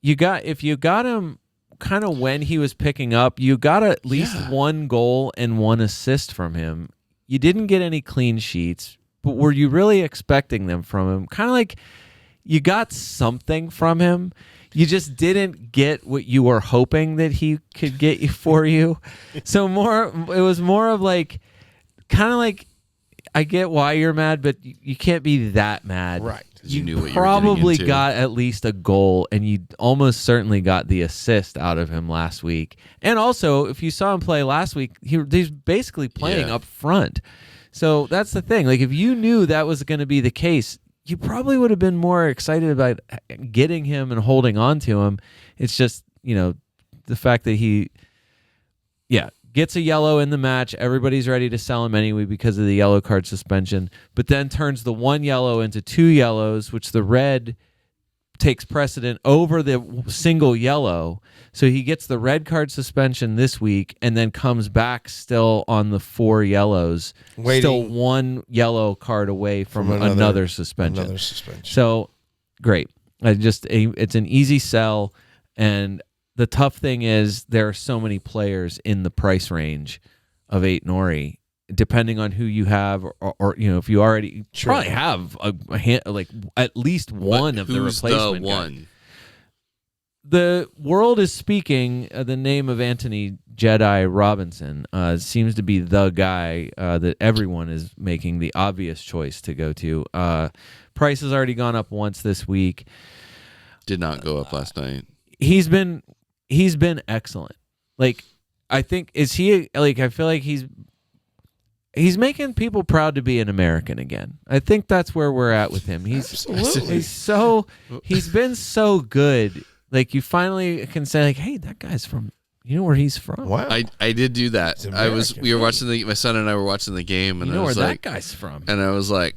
if you got him kind of when he was picking up, you got at least one goal and one assist from him. You didn't get any clean sheets, but were you really expecting them from him? Kind of like you got something from him. You just didn't get what you were hoping that he could get you for you. So it was more of like, kind of like, I get why you're mad, but you can't be that mad. Right. You knew what you were probably getting into. got at least a goal, and you almost certainly got the assist out of him last week. And also, if you saw him play last week, he's basically playing up front. So that's the thing. Like, if you knew that was going to be the case, you probably would have been more excited about getting him and holding on to him. It's just, the fact that he gets a yellow in the match. Everybody's ready to sell him anyway because of the yellow card suspension, but then turns the one yellow into two yellows, which the red takes precedent over the single yellow. So he gets the red card suspension this week and then comes back still on the 4 yellows, still one yellow card away from another suspension. So great. It's an easy sell, and the tough thing is there are so many players in the price range of 8 Nori, depending on who you have, or if you already probably have at least one of the replacement the one. The world is speaking the name of Anthony Jedi Robinson. Seems to be the guy that everyone is making the obvious choice to go to. Price has already gone up once this week. Did not go up last night. He's been excellent. Like, I think I feel like he's making people proud to be an American again. I think that's where we're at with him. He's been so good. Like, you finally can say, like, hey, that guy's from, where he's from. Wow. I did do that. We were watching my son and I were watching the game, and I was where like, that guy's from. And I was like,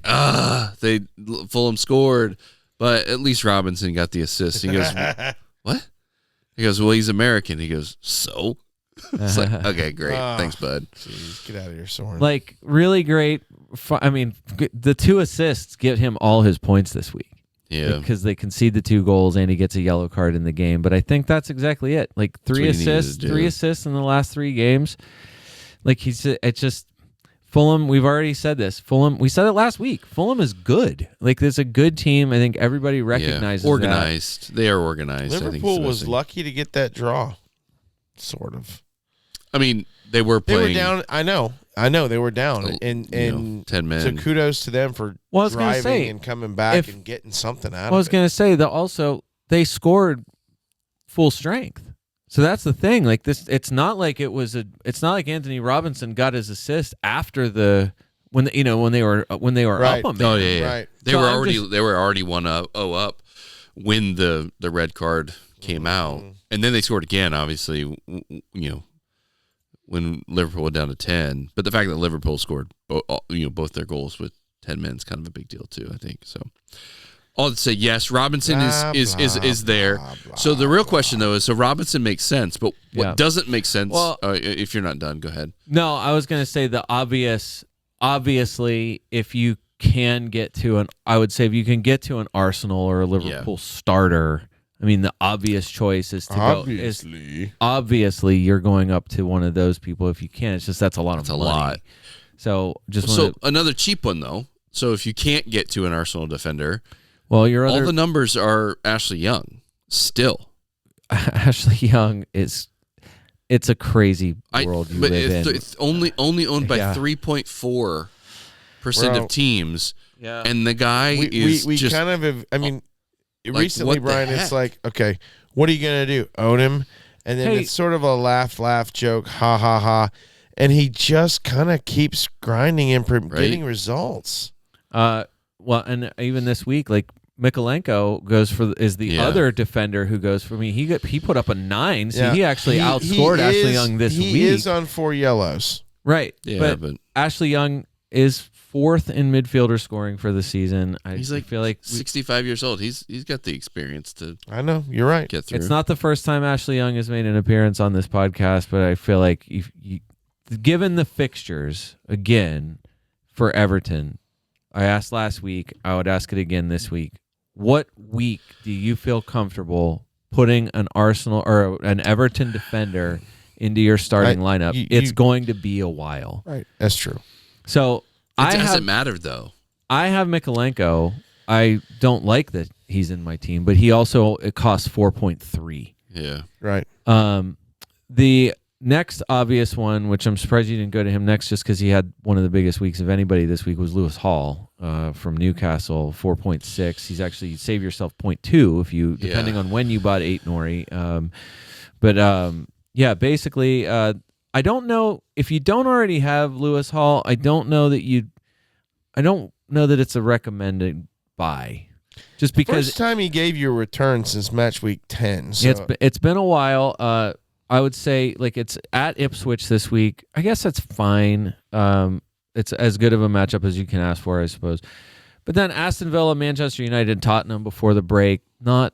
Fulham scored, but at least Robinson got the assist. He goes, what? He goes, well, he's American. He goes, so? It's like, okay, great. Thanks, bud. Jeez, get out of here, Soren. Like, really great. The 2 assists get him all his points this week. Yeah. Because they concede the 2 goals and he gets a yellow card in the game. But I think that's exactly it. Like, 3 assists in the last 3 games. Like, it's just Fulham. We've already said this. Fulham, we said it last week. Fulham is good. Like, there's a good team. I think everybody recognizes organized. They are organized. Liverpool was lucky to get that draw, sort of. I mean, they were playing. They were down. I know they were down, and 10 men. So kudos to them for driving and coming back and getting something out of it. I was going to say that also they scored full strength. So that's the thing. Like this, it's not like Anthony Robinson got his assist after when they were right. up on. Oh yeah. Right. They were already 1-0 up when the red card came out, and then they scored again. Obviously, when Liverpool went down to 10. But the fact that Liverpool scored both their goals with 10 men is kind of a big deal too, I think. So all to say, yes, Robinson is there. So the real question though is, so Robinson makes sense, but what doesn't make sense? Well, if you're not done, go ahead. No, I was going to say the obviously, if you can get to if you can get to an Arsenal or a Liverpool starter, I mean, the obvious choice is to go. Obviously, you're going up to one of those people if you can. It's just that's a lot of money. A lot. So another cheap one though. So if you can't get to an Arsenal defender, well, all the numbers are Ashley Young still. Ashley Young it's a crazy world you live in. It's only owned by 3.4% of teams. Yeah, and the guy we kind of have. I mean. Recently, Brian, it's like, okay, what are you going to do? Own him? And then it's sort of a laugh joke, ha, ha, ha. And he just kind of keeps grinding and getting results. Well, and even this week, like, Mikolenko is the other defender who goes for me. He put up a 9, so he actually outscored Ashley Young this week. He is on 4 yellows. Right. Yeah, but Ashley Young is 4th in midfielder scoring for the season. He's like feel like 65 years old. He's got the experience to I know. You're right. get through. it's not the first time Ashley Young has made an appearance on this podcast, but I feel like given the fixtures again for Everton, I asked last week, I would ask it again this week. What week do you feel comfortable putting an Arsenal or an Everton defender into your starting lineup? It's going to be a while. Right. That's true. So it doesn't matter, though. I have Mikolenko. I don't like that he's in my team, but it costs 4.3. Yeah. Right. The next obvious one, which I'm surprised you didn't go to him next just because he had one of the biggest weeks of anybody this week, was Lewis Hall from Newcastle, 4.6. He's actually, you save yourself 0.2 if you, depending on when you bought 8 Nori. Yeah, basically, I don't know if you don't already have Lewis Hall. I don't know that it's a recommended buy. Just because first time he gave you a return since match week 10. So. It's been a while. I would say like it's at Ipswich this week. I guess that's fine. It's as good of a matchup as you can ask for, I suppose. But then Aston Villa, Manchester United, Tottenham before the break. Not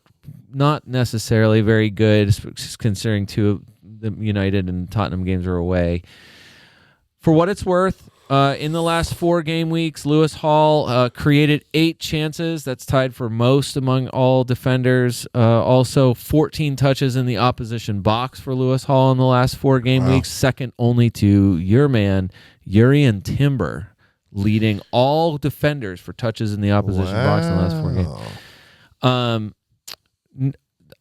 necessarily very good, considering 2 of the United and Tottenham games are away. For what it's worth, in the last 4 game weeks, Lewis Hall created 8 chances. That's tied for most among all defenders. Also, 14 touches in the opposition box for Lewis Hall in the last 4 game weeks, second only to your man, Urian Timber, leading all defenders for touches in the opposition box in the last 4 games.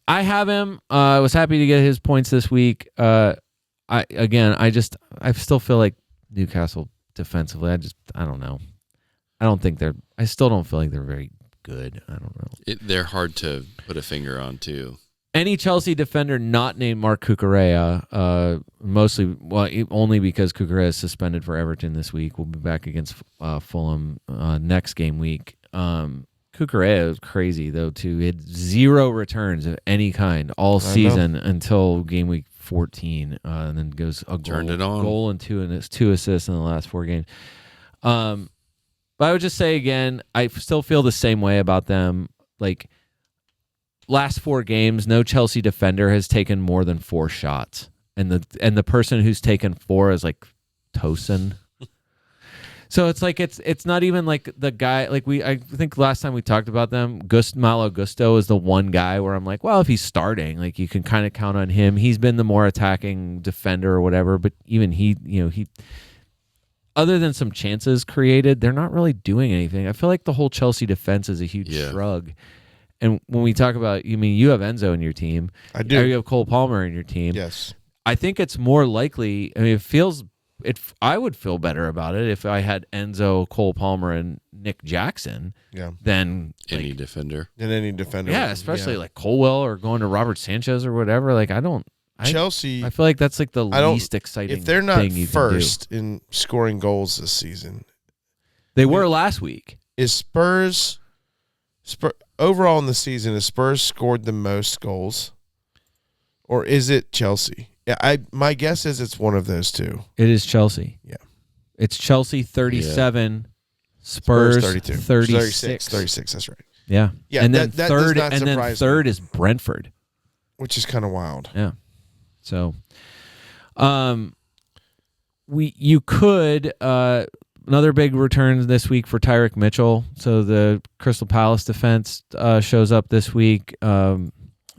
I have him. I was happy to get his points this week. I still feel like Newcastle defensively, I don't know. I still don't feel like they're very good. I don't know. They're hard to put a finger on, too. Any Chelsea defender not named Mark Cucurella, only because Cucurella is suspended for Everton this week. We'll be back against Fulham next game week. Cucurella is crazy, though, too. He had 0 returns of any kind all season until game week 14, and then goes a goal and 2 assists in the last 4 games. But I would just say again, I still feel the same way about them. Like last 4 games, no Chelsea defender has taken more than 4 shots, and the person who's taken 4 is like Tosin. So it's like it's not even like the guy like I think last time we talked about them, Malo Gusto is the one guy where I'm like, well, if he's starting, like you can kind of count on him. He's been the more attacking defender or whatever, but even he other than some chances created, they're not really doing anything. I feel like the whole Chelsea defense is a huge shrug. And when we talk about, you have Enzo in your team. I do. Or you have Cole Palmer in your team. Yes. I think it's more likely. I would feel better about it if I had Enzo, Cole Palmer, and Nick Jackson than any defender. Yeah, especially like Colwell or going to Robert Sanchez or whatever. Like Chelsea. I feel like that's like the least exciting. If they're not thing you first in scoring goals this season, they were last week. Is Spurs overall in the season? Has Spurs scored the most goals, or is it Chelsea? Yeah, my guess is it's one of those two. It is Chelsea. Yeah. It's Chelsea 37, Spurs 32. 36. 36, that's right. Yeah. Yeah, and then that third does not and then surprise third me. is Brentford. Which is kind of wild. Yeah. So you could another big return this week for Tyrick Mitchell. So the Crystal Palace defense shows up this week.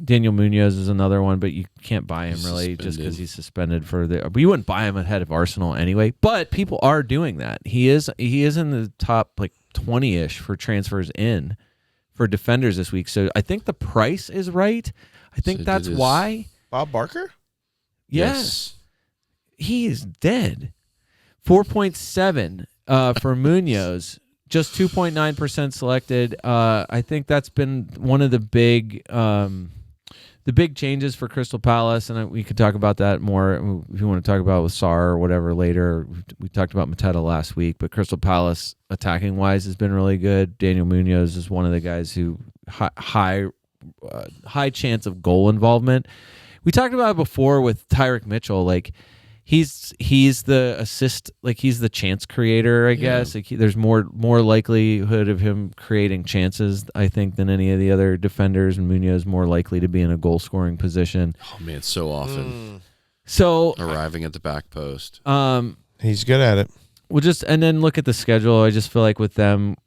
Daniel Munoz is another one, but you can't buy him really just because he's suspended but you wouldn't buy him ahead of Arsenal anyway. But people are doing that. He is in the top like 20-ish for transfers in for defenders this week. So I think the price is right. I think that's why. Bob Barker? Yes. He is dead. 4.7 for Munoz. Just 2.9% selected. I think that's been one of the big changes for Crystal Palace, and we could talk about that more if you want to talk about it with Sarr or whatever later. We talked about Mateta last week, but Crystal Palace attacking-wise has been really good. Daniel Munoz is one of the guys who high chance of goal involvement. We talked about it before with Tyrick Mitchell. Like he's the assist, like he's the chance creator, I guess. Like there's more likelihood of him creating chances, I think, than any of the other defenders, and Munoz more likely to be in a goal scoring position. Oh man, so often. So arriving at the back post. He's good at it. We'll just, and then look at the schedule. I just feel like with them,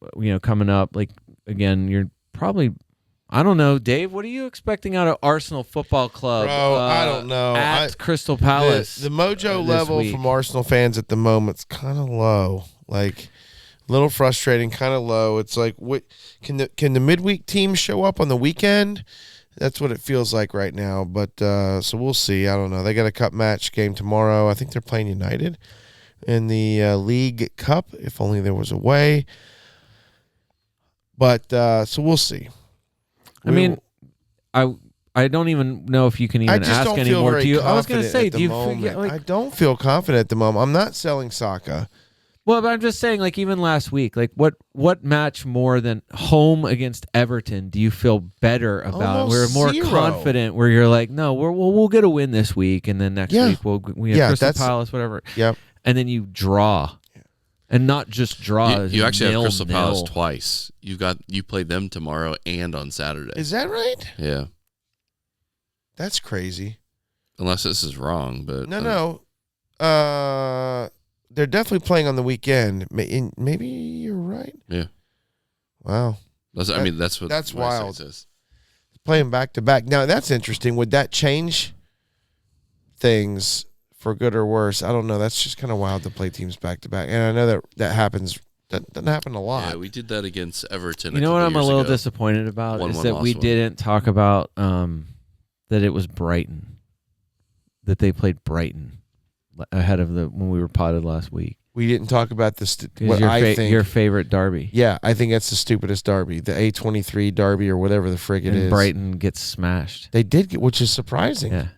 coming up, like again, you're probably, I don't know, Dave. What are you expecting out of Arsenal Football Club? Bro, I don't know. At Crystal Palace, the mojo level from Arsenal fans at the moment's kind of low. Like a little frustrating, kind of low. It's like, what can the midweek team show up on the weekend? That's what it feels like right now. But so we'll see. I don't know. They got a cup match game tomorrow. I think they're playing United in the League Cup. If only there was a way. But so we'll see. I mean, I don't even know if you can even ask anymore. Do you? I was going to say, do you feel like, I don't feel confident at the moment. I'm not selling Saka. Well, but I'm just saying, like even last week, like what match more than home against Everton do you feel better about? Almost We're more zero. confident. Where you're like, no, we'll get a win this week, and then next week we have Crystal Palace, whatever. Yep. And then you draw, and not just draw. You actually have Crystal Palace twice. You played them tomorrow and on Saturday. Is that right? Yeah. That's crazy. Unless this is wrong, but no. They're definitely playing on the weekend. Maybe you're right. Yeah. Wow. That's what. That's my wild. site says. Playing back to back. Now that's interesting. Would that change things for good or worse? I don't know. That's just kind of wild to play teams back to back. And I know that happens. That doesn't happen a lot. Yeah, we did that against Everton. You know what I'm a little ago. disappointed about is 1-1 that we lost one. didn't talk about that it was Brighton, that they played Brighton ahead of when we were potted last week. We didn't talk about what I think your favorite derby. Yeah, I think that's the stupidest derby, the A23 derby or whatever the frig it is. Brighton gets smashed. They did, which is surprising. Yeah.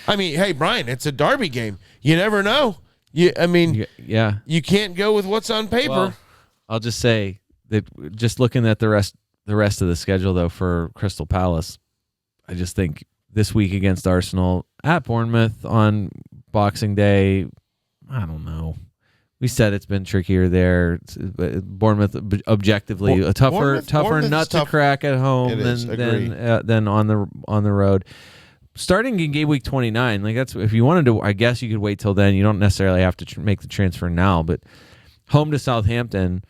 I mean, hey Brian, it's a derby game. You never know. You can't go with what's on paper. Well, I'll just say that just looking at the rest of the schedule though for Crystal Palace, I just think this week against Arsenal, at Bournemouth on Boxing Day, I don't know. We said it's been trickier there. Bournemouth, objectively, a tougher nut to crack at home than on the road. Starting in game week 29, like that's if you wanted to. I guess you could wait till then. You don't necessarily have to make the transfer now. But home to Southampton,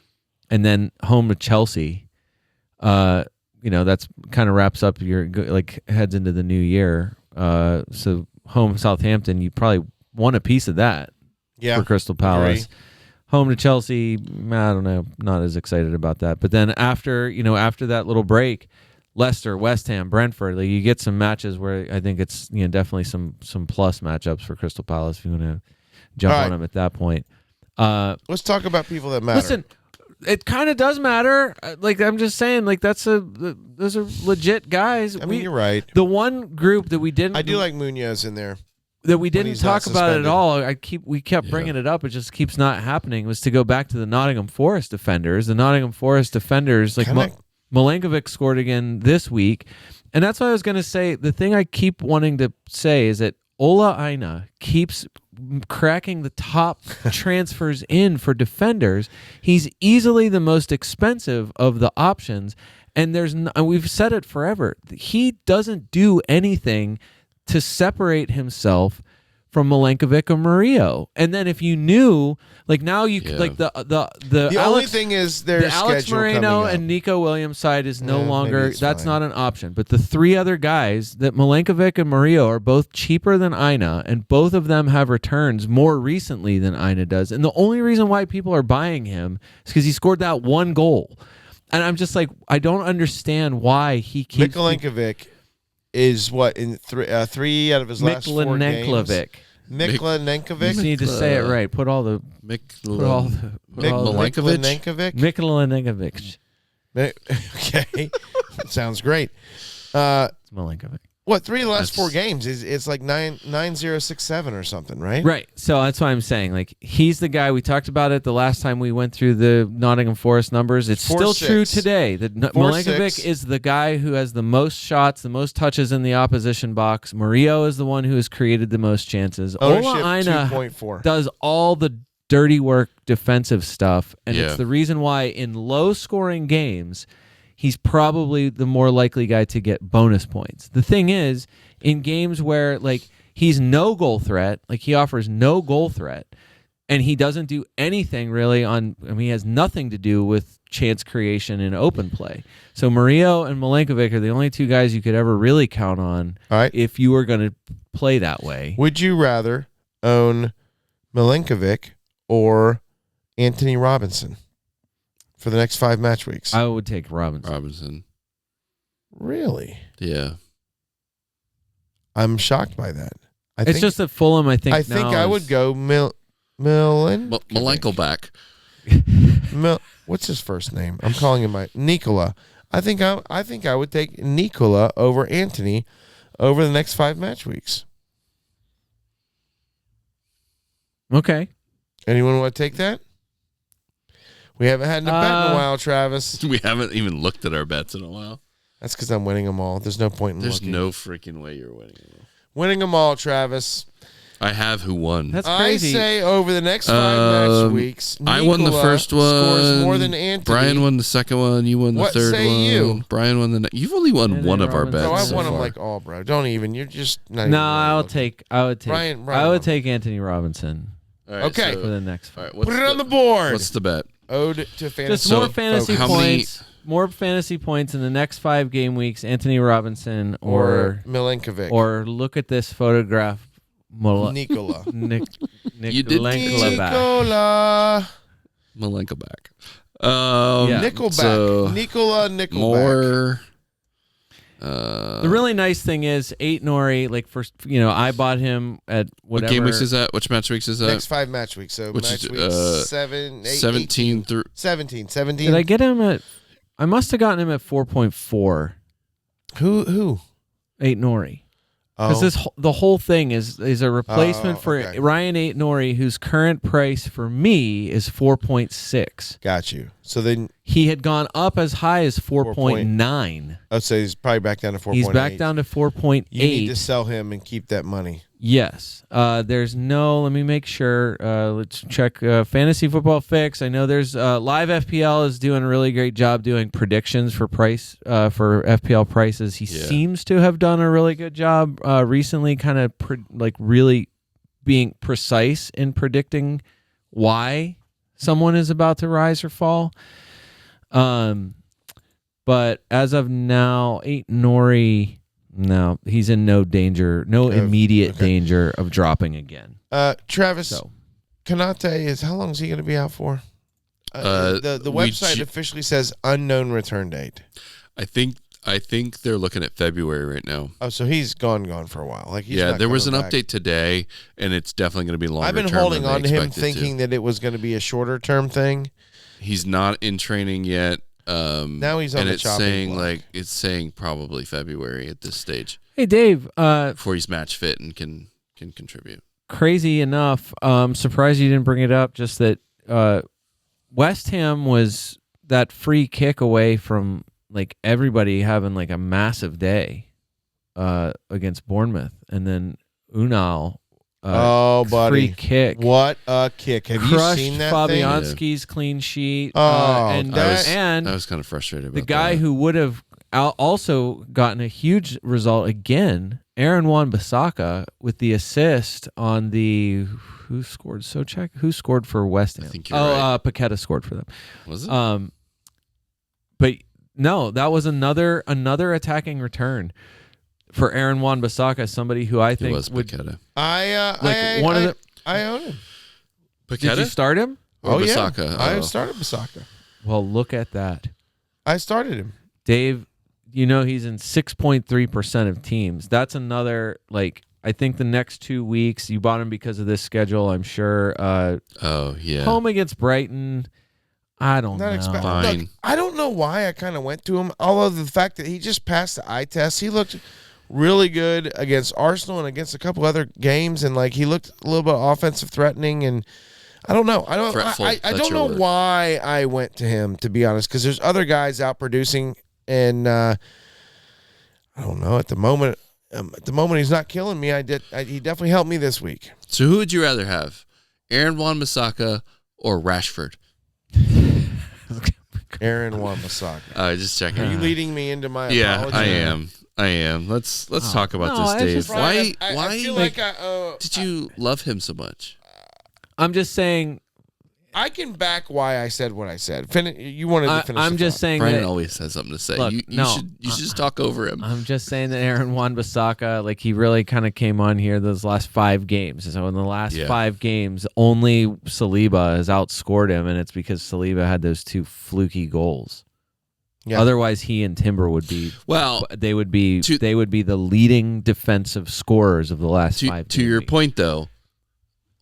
and then home to Chelsea. That's kind of wraps up your heads into the new year. So home Southampton, you probably want a piece of that. Yeah, for Crystal Palace. Agree. Home to Chelsea, I don't know, not as excited about that. But then after that little break, Leicester, West Ham, Brentford, you get some matches where I think it's definitely some plus matchups for Crystal Palace if you want to jump on them at that point. Let's talk about people that matter. Listen, it kind of does matter. I'm just saying, those are legit guys. I mean, you're right. The one group that we didn't, I do like Munoz in there. That we didn't talk about it at all. We kept bringing it up. It just keeps not happening. Was to go back to the Nottingham Forest defenders. The Nottingham Forest defenders, Milenkovic scored again this week, and that's what I was going to say. The thing I keep wanting to say is that Ola Aina keeps cracking the top transfers in for defenders. He's easily the most expensive of the options, and we've said it forever. He doesn't do anything to separate himself from Milenkovic or Murillo. And then if you knew, now you could, the only thing is their Alex Moreno and Nico Williams side is no longer, that's not an option. But the three other guys, that Milenkovic and Murillo are both cheaper than Aina, and both of them have returns more recently than Aina does. And the only reason why people are buying him is because he scored that one goal. And I'm just I don't understand why he keeps... Milenkovic is what in three out of his last 4 games. Milenkovic. You need to say it right. Put all the Milenkovic. Okay, sounds great. It's Milenkovic. What 3 of the last 4 games is it's like 9-0-6-7 or something, right? Right. So that's why I'm saying, like, he's the guy. We talked about it the last time we went through the Nottingham Forest numbers. It's still 4-6. true today that 4-6. Milenkovic is the guy who has the most shots, the most touches in the opposition box. Murillo is the one who has created the most chances. Ownership Ola Aina 2.4. does all the dirty work defensive stuff, and Yeah. it's the reason why in low-scoring games, he's probably the more likely guy to get bonus points. The thing is, in games where like he's no goal threat, like he offers no goal threat, and he doesn't do anything really he has nothing to do with chance creation and open play. So Murillo and Milenkovic are the only 2 guys you could ever really count on All right. if you were going to play that way. Would you rather own Milenkovic or Anthony Robinson for the next 5 match weeks? I would take Robinson. Really? Yeah. I'm shocked by that. It's just that Fulham, I think I would go Malenko back. What's his first name? I'm calling him Nikola. I think I would take Nikola over Anthony over the next 5 match weeks. Okay. Anyone want to take that? We haven't had a bet in a while, Travis. We haven't even looked at our bets in a while. That's because I'm winning them all. There's no point in There's looking. no freaking way you're winning. Winning them all, Travis. I have who won. That's crazy. I say over the next 5 match weeks, I won the Nikola first one. Scores more than Anthony. Brian won the second one. You won the What third say one. you? Brian won the. You've only won Anthony one of our Robinson. bets. No, I so won them far. like all, bro. Don't even. You're just not. No, even I would take Brian I would won. take Anthony Robinson All right, Okay. for the next all fight. right, Put it on the board. What's the bet? Ode to fantasy. Just So, more fantasy how many- points. More fantasy points in the next 5 game weeks. Anthony Robinson or Milenkovic or look at this photograph. Nikola. You did Nikola. Malenko back. Yeah. Nickelback. So Nikola Nickelback. more. The really nice thing is 8 Nori. Like I bought him at What whatever. game weeks is that? Which match weeks is that? Next 5 match weeks. So Which match is, weeks 7, 8, 17 through 17. Did I get him at? I must have gotten him at 4.4. Who? 8 Nori. Because the whole thing is a replacement for okay. Ryan 8 Nori, whose current price for me is 4.6. Got you. So then, He had gone up as high as 4.9. I'd say he's probably back down to 4.8. He's back down to 4.8. You need to sell him and keep that money. Yes. There's no, let me make sure. Let's check Fantasy Football Fix. I know there's Live FPL is doing a really great job doing predictions for price for FPL prices. He seems to have done a really good job recently, kind of really being precise in predicting why someone is about to rise or fall. But as of now, 8 Nori. No, he's in no danger, immediate danger of dropping again. Travis, Konate is, how long is he going to be out for? The website officially says unknown return date. I think they're looking at February right now. Oh, so he's gone for a while. Like there was an update today, and it's definitely going to be longer. I've been holding on to him, thinking that it was going to be a shorter term thing. He's not in training yet. Now he's on the chopping block. It's saying probably February at this stage. Hey, Dave. Before he's match fit and can contribute. Crazy enough, surprised you didn't bring it up. Just that West Ham was that free kick away from like everybody having like a massive day against Bournemouth, and then Unal. Buddy. Free kick. What a kick. Have you Crushed seen that Fabianski's clean sheet. I was kind of frustrated about the guy who would have also gotten a huge result again, Aaron Wan-Bissaka, with the assist on the who scored for West Ham? I think you're right. Paqueta scored for them. Was it? But no, that was another attacking return for Aaron Wan-Bissaka, somebody who I think would. Paqueta. I own him. Paqueta? Did you start him? Or Yeah. Bissaka? I started Bissaka. Well, look at that. I started him. Dave, he's in 6.3% of teams. That's another, I think the next 2 weeks, you bought him because of this schedule, I'm sure. Home against Brighton, I don't know. Fine. Look, I don't know why I kind of went to him, although the fact that he just passed the eye test, he looked really good against Arsenal and against a couple other games, and like he looked a little bit offensive threatening, and I don't know. Fretful, I that's don't your know word. why I went to him, to be honest, because there's other guys out producing, and I don't know. At the moment he's not killing me. He definitely helped me this week. So who would you rather have, Aaron Wan-Bissaka or Rashford? Aaron Wan-Bissaka. Just checking. Are you leading me into my Yeah, apology? I am. Let's talk about No, this, it's Dave. just- Why I feel like did you love him so much? I'm just saying. I can back why I said what I said. You wanted to finish. I'm the just thought. saying Brian that. always has something to say. Look, you no, should just talk over him. I'm just saying that Aaron Wan-Bissaka, like he really kind of came on here those last 5 games. So in the last 5 games, only Saliba has outscored him, and it's because Saliba had those 2 fluky goals. Yeah. Otherwise, he and Timber would be. Well, they would be the leading defensive scorers of the last 5. To your point, though,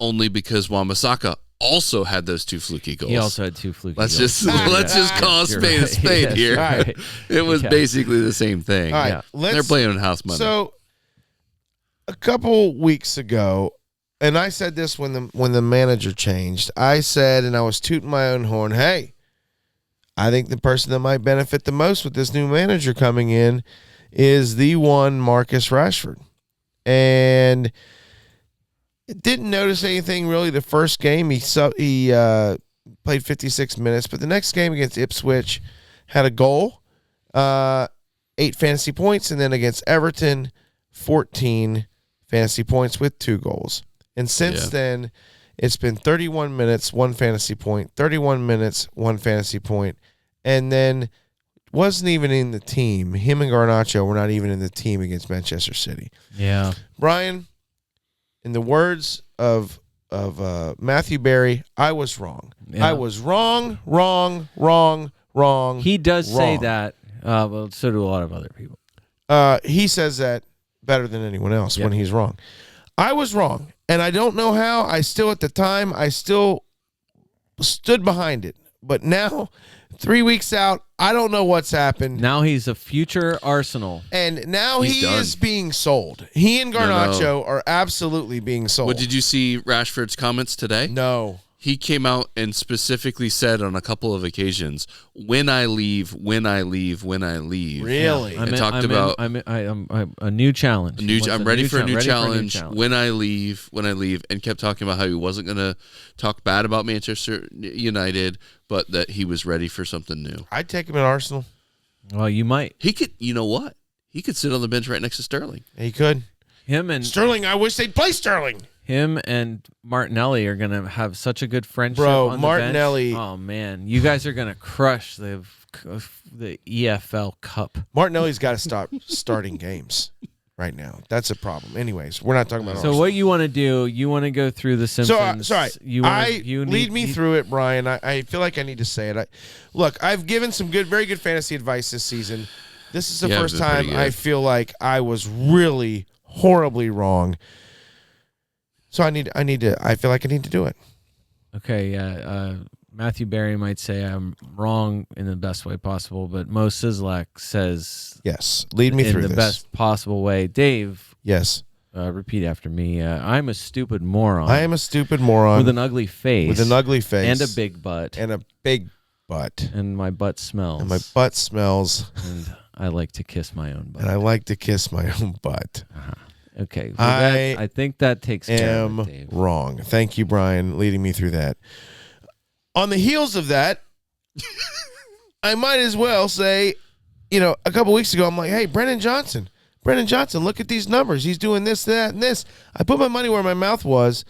only because Wan-Bissaka also had those 2 fluky goals. He also had 2 fluky Let's goals. just call a spade a spade Yes, here. you're right. It was basically the same thing. All right, Yeah. They're playing on house money. So a couple weeks ago, and I said this when the manager changed. I said, and I was tooting my own horn, hey, I think the person that might benefit the most with this new manager coming in is the one Marcus Rashford. And didn't notice anything really the first game. He played 56 minutes, but the next game against Ipswich had a goal, 8 fantasy points, and then against Everton, 14 fantasy points with 2 goals. And since then, it's been 31 minutes, 1 fantasy point, 31 minutes, 1 fantasy point, and then wasn't even in the team. Him and Garnacho were not even in the team against Manchester City. Yeah. Brian, in the words of Matthew Berry, I was wrong. Yeah. I was wrong. He does say wrong. that. Well, so do a lot of other people. He says that better than anyone else when he's wrong. I was wrong, and I don't know how. I still stood behind it. But now, 3 weeks out, I don't know what's happened. Now he's a future Arsenal. And now He's he done. is being sold. He and Garnacho are absolutely being sold. What did you see Rashford's comments today? No. He came out and specifically said on a couple of occasions, when I leave. Really? And talked about I'm a new challenge. I'm ready for a new challenge. When I leave, and kept talking about how he wasn't going to talk bad about Manchester United, but that he was ready for something new. I'd take him at Arsenal. Well, you might. He could, you know what? He could sit on the bench right next to Sterling. He could. Sterling, I wish they'd play Sterling. Him and Martinelli are gonna have such a good friendship. Bro, on Martinelli. The bench. Oh man, you guys are gonna crush the EFL Cup. Martinelli's got to stop starting games right now. That's a problem. Anyways, we're not talking about So Arsenal. what you want to do? You want to go through the Simpsons? Sorry. You lead me through it, Brian. I feel like I need to say it. Look, I've given some very good fantasy advice this season. This is the first it's been pretty time good. I feel like I was really horribly wrong. So I feel like I need to do it. Okay, yeah. Matthew Berry might say I'm wrong in the best way possible, but Mo Sizlak says Yes. Lead me in through the this. best possible way. Dave, Yes. repeat after me. I'm a stupid moron. I am a stupid moron with an ugly face. with an ugly face and a big butt. and a big butt. And my butt smells. And my butt smells, And I like to kiss my own butt. and I like to kiss my own butt. Okay. Well, I think that takes care of it, Dave. Wrong. Thank you, Brian, leading me through that. On the heels of that, I might as well say, a couple weeks ago, I'm like, hey, Brennan Johnson, look at these numbers. He's doing this, that, and this. I put my money where my mouth was,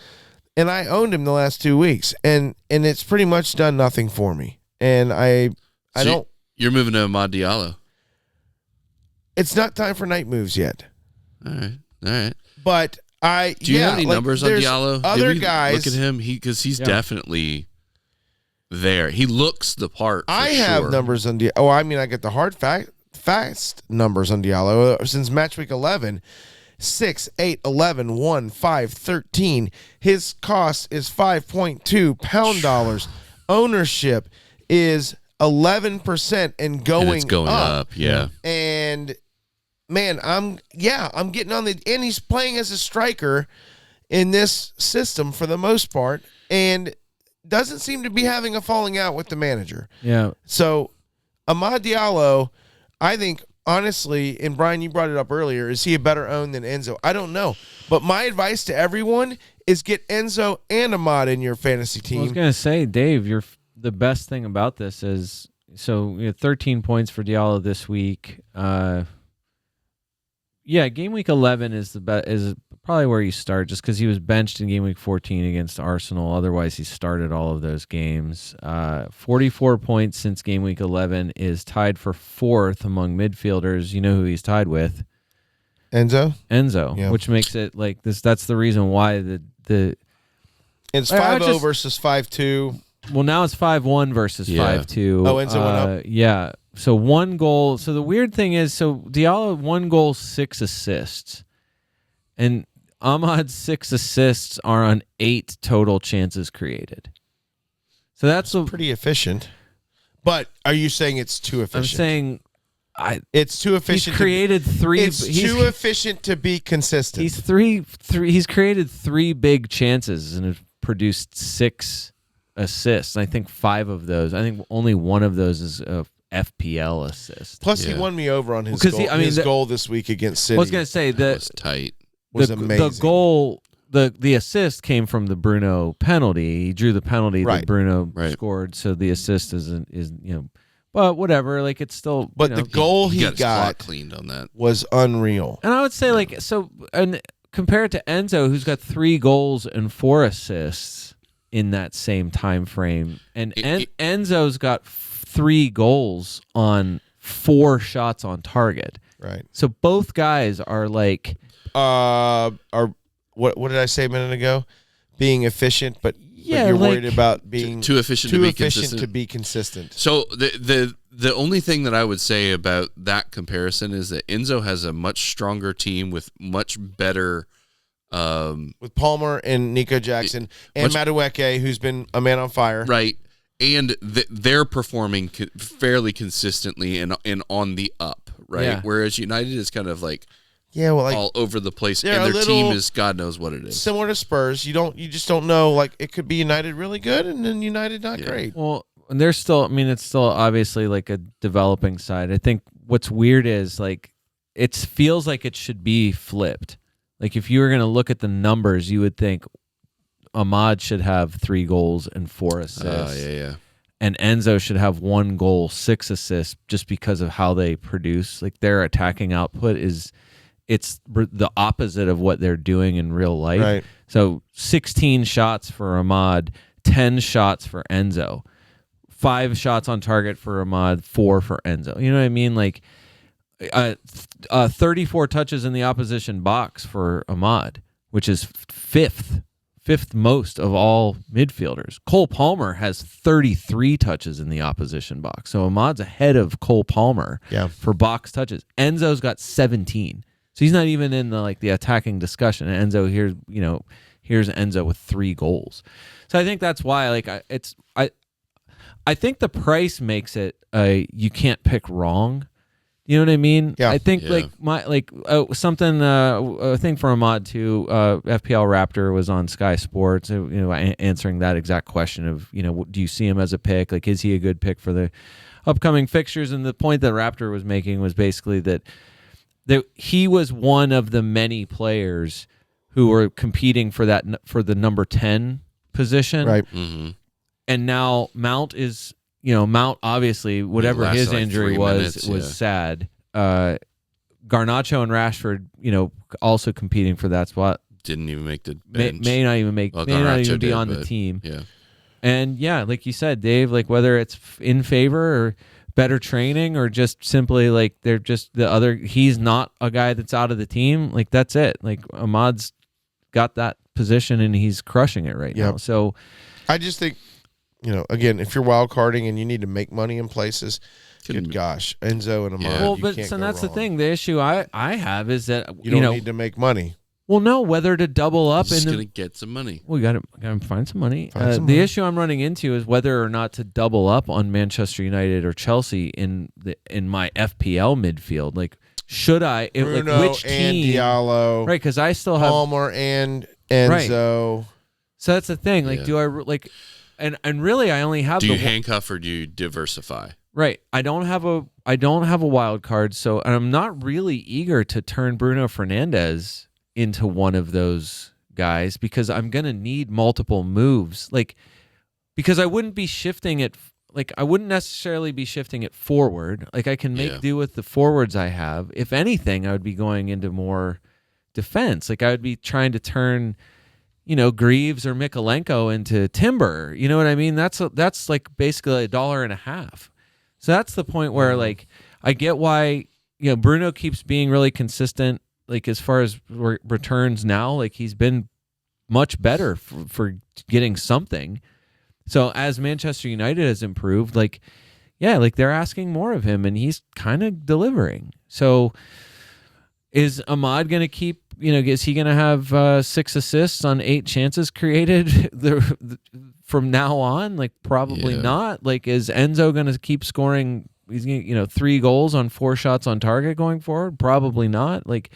and I owned him the last 2 weeks, and it's pretty much done nothing for me. And I don't. You're moving to Ahmad Diallo. It's not time for night moves yet. All right. But Do you have any numbers on there's Diallo? Other Did we guys. look at him because he's definitely there. He looks the part. For I have sure. numbers on Diallo. Oh, I mean, I get the hard fast numbers on Diallo since match week 11. 6, 8, 11, 1, 5, 13. His cost is 5.2 pound dollars. Ownership is 11% and going And it's going up. Yeah. And man, I'm getting on and he's playing as a striker in this system for the most part, and doesn't seem to be having a falling out with the manager. Yeah. So Amad Diallo, I think, honestly, and Brian, you brought it up earlier, is he a better own than Enzo? I don't know. But my advice to everyone is get Enzo and Amad in your fantasy team. I was going to say, Dave, the best thing about this is, so you had 13 points for Diallo this week. Game week 11 is probably where you start, just because he was benched in game week 14 against Arsenal. Otherwise, he started all of those games. 44 points since game week 11 is tied for fourth among midfielders. You know who he's tied with? Enzo, yeah. Which makes it like this. That's the reason why the it's 5-0 versus 5-2. Well, now it's 5-1 versus 5-2. Oh, Enzo went up? Yeah. So 1 goal. So the weird thing is, Diallo 1 goal, 6 assists. And Ahmad's 6 assists are on 8 total chances created. So that's pretty efficient. But are you saying it's too efficient? I'm saying it's too efficient. He's created 3. It's too efficient to be consistent. He's created 3 big chances and has produced 6 assists. I think 5 of those. I think only 1 of those is a FPL assist. Plus, he won me over on his goal. His goal this week against City. I was going to say that was tight. Was amazing. The goal, the assist came from the Bruno penalty. He drew the penalty that Bruno scored, so the assist is but whatever. Like, it's still. But the goal he got cleaned on that was unreal. And I would say and compare it to Enzo, who's got 3 goals and 4 assists in that same time frame, and Enzo's got 3 goals on 4 shots on target. Right. So both guys are like. What did I say a minute ago? Being efficient, but you're worried about being too efficient to be consistent. So the only thing that I would say about that comparison is that Enzo has a much stronger team with much better with Palmer and Nico Jackson and Madueke, who's been a man on fire. Right. And they're performing fairly consistently and on the up, right? Yeah. Whereas United is kind of like all over the place, and their team is God knows what it is. Similar to Spurs, you just don't know. Like, it could be United really good, and then United not great. Well, and they're still. I mean, it's still obviously like a developing side. I think what's weird is like it feels like it should be flipped. Like, if you were going to look at the numbers, you would think Ahmad should have 3 goals and 4 assists. And Enzo should have 1 goal, 6 assists, just because of how they produce. Like, their attacking output it's the opposite of what they're doing in real life. Right. So 16 shots for Ahmad, 10 shots for Enzo, 5 shots on target for Ahmad, 4 for Enzo. You know what I mean? Like 34 touches in the opposition box for Ahmad, which is fifth most of all midfielders. Cole Palmer has 33 touches in the opposition box. So Ahmad's ahead of Cole Palmer for box touches. Enzo's got 17. So he's not even in the attacking discussion. And Enzo here's Enzo with 3 goals. So I think that's why I think the price makes it you can't pick wrong. You know what I mean? Yeah. I think something a thing for Ahmad too. FPL Raptor was on Sky Sports, answering that exact question of do you see him as a pick? Like, is he a good pick for the upcoming fixtures? And the point that Raptor was making was basically that he was one of the many players who were competing for the number 10 position. Right. Mm-hmm. And now Mount is, Mount obviously, whatever his injury was sad. Garnacho and Rashford, also competing for that spot. Didn't even make the bench. May not even be on the team. Yeah. And like you said, Dave, like whether it's in favor or better training or just simply like they're just he's not a guy that's out of the team, like that's it. Like Ahmad's got that position and he's crushing it right now. So I just think, again, if you're wild carding and you need to make money in places, good gosh, Enzo and Ahmad. Yeah. Well, but so that's the thing. The issue I have is that you don't need to make money. Well, no, whether to double up and gonna get some money. We got to find some money. The issue I'm running into is whether or not to double up on Manchester United or Chelsea in my FPL midfield. Like, should I? Bruno like which and team? Diallo, Right, because I still have Palmer and Enzo. So that's the thing. Like, do I like? And really, I only have. Do you handcuff or do you diversify? Right. I don't have a wild card, so and I'm not really eager to turn Bruno Fernandes into one of those guys because I'm gonna need multiple moves. Like, because I wouldn't be shifting it. Like, I wouldn't necessarily be shifting it forward. Like, I can make do with the forwards I have. If anything, I would be going into more defense. Like, I would be trying to turn, Greaves or Mikolenko into Timber. You know what I mean? That's like basically $1.50. So that's the point where, like, I get why, Bruno keeps being really consistent, like, as far as returns now. Like, he's been much better for getting something. So as Manchester United has improved, like they're asking more of him, and he's kind of delivering. So is Ahmad going to keep, is he going to have 6 assists on 8 chances created from now on? Like, probably not. Like, is Enzo going to keep scoring? He's going to, 3 goals on 4 shots on target going forward? Probably not. Like,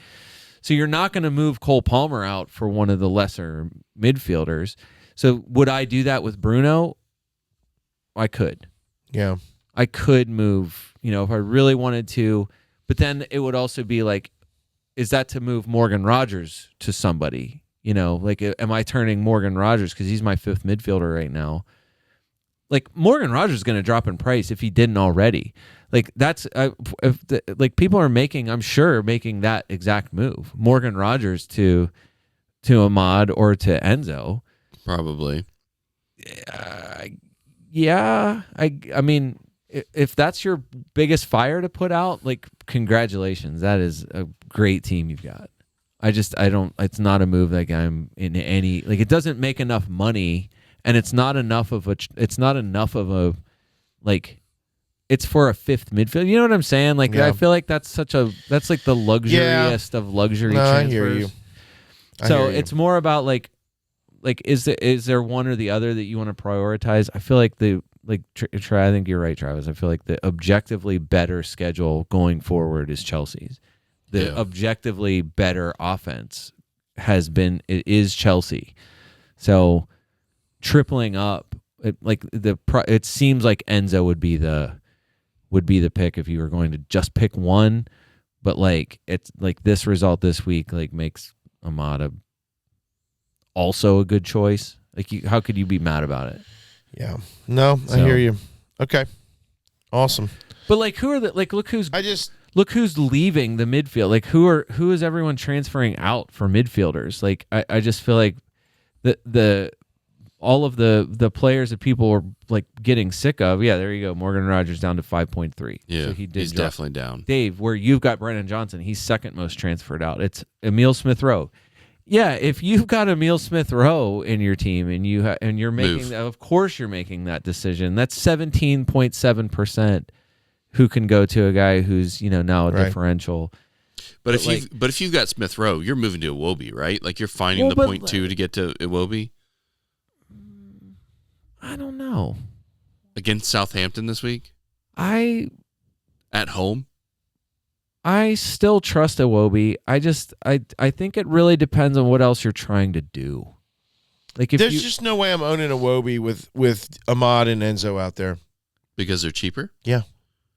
so you're not going to move Cole Palmer out for one of the lesser midfielders. So would I do that with Bruno? I could. Yeah. I could move, if I really wanted to. But then it would also be like, is that to move Morgan Rogers to somebody? Like, am I turning Morgan Rogers because he's my 5th midfielder right now? Like, Morgan Rogers is going to drop in price if he didn't already. Like, that's people are making that exact move. Morgan Rogers to Ahmad or to Enzo. Probably. Yeah. I mean, if that's your biggest fire to put out, like, congratulations. That is a great team you've got. It's not a move like I'm in any, like, it doesn't make enough money, and it's not enough of a, like, it's for a 5th midfield. You know what I'm saying? Like, I feel like that's like the luxuriest of luxury transfers. I hear you. So it's more about like, is there one or the other that you want to prioritize? I feel like I think you're right, Travis. I feel like the objectively better schedule going forward is Chelsea's. The objectively better offense is Chelsea. So tripling up, it seems like Enzo would be the pick if you were going to just pick one. But like, it's like this result this week makes Amada also a good choice. Like, how could you be mad about it? Yeah. No, I hear you. Okay. Awesome. But like, who are look who's leaving the midfield. Like, who is everyone transferring out for midfielders? Like, I just feel like all of the players that people were like getting sick of. Yeah, there you go. Morgan Rogers down to 5.3. Yeah, so he's definitely down. Dave, where you've got Brennan Johnson, he's second most transferred out. It's Emile Smith-Rowe. Yeah, if you've got Emile Smith-Rowe in your team and you're making, of course you're making that decision. That's 17.7% who can go to a guy who's now a differential. But if you've got Smith-Rowe, you're moving to Iwobi, right? Like, you're finding the 0.2 to get to Iwobi. I don't know. Against Southampton this week? At home? I still trust Iwobi. I think it really depends on what else you're trying to do. Like, if there's just no way I'm owning Iwobi with Ahmad and Enzo out there because they're cheaper. Yeah,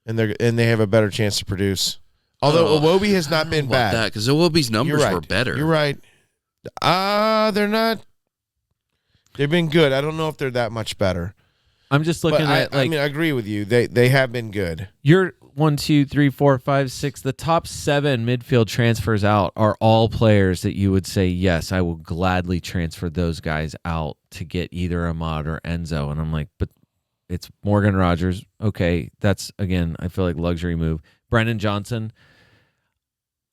and they have a better chance to produce. Although Iwobi has not been bad, that because Iwobi's numbers were better. You're right. They're not. They've been good. I don't know if they're that much better. I'm just looking at I mean, I agree with you. They have been good. You're 1, 2, 3, 4, 5, 6. The top 7 midfield transfers out are all players that you would say, yes, I will gladly transfer those guys out to get either Ahmad or Enzo. And I'm like, but it's Morgan Rogers. Okay, that's, again, I feel like luxury move. Brennan Johnson,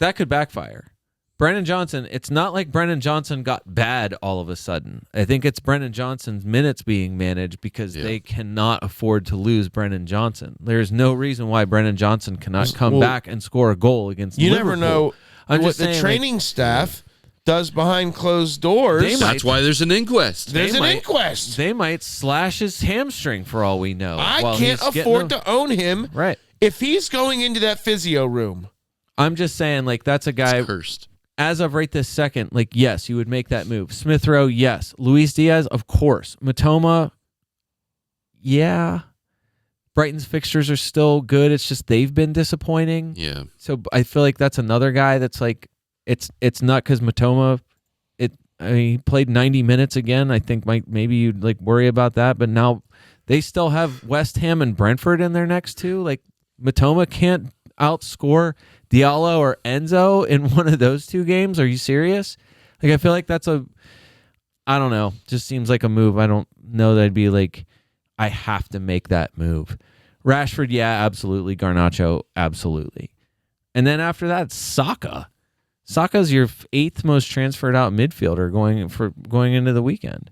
that could backfire. Brennan Johnson, it's not like Brennan Johnson got bad all of a sudden. I think it's Brennan Johnson's minutes being managed because they cannot afford to lose Brennan Johnson. There's no reason why Brennan Johnson cannot come back and score a goal against Liverpool. You never know what the training staff does behind closed doors. That's why there's an inquest. There's an inquest. They might slash his hamstring for all we know. I can't afford to own him. Right. If he's going into that physio room, I'm just saying, like, that's a guy. It's cursed. As of right this second, like, yes, you would make that move. Smith Rowe, yes. Luis Diaz, of course. Matoma, yeah. Brighton's fixtures are still good. It's just they've been disappointing. Yeah. So I feel like that's another guy that's like, it's not because Matoma, he played 90 minutes again. I think maybe you'd like worry about that, but now they still have West Ham and Brentford in their next two. Like, Matoma can't outscore Diallo or Enzo in one of those two games. Are you serious? Like, I feel like that's I don't know. Just seems like a move. I don't know that I'd be like, I have to make that move. Rashford, yeah, absolutely. Garnacho, absolutely. And then after that, Saka. Saka's your 8th most transferred out midfielder going into the weekend.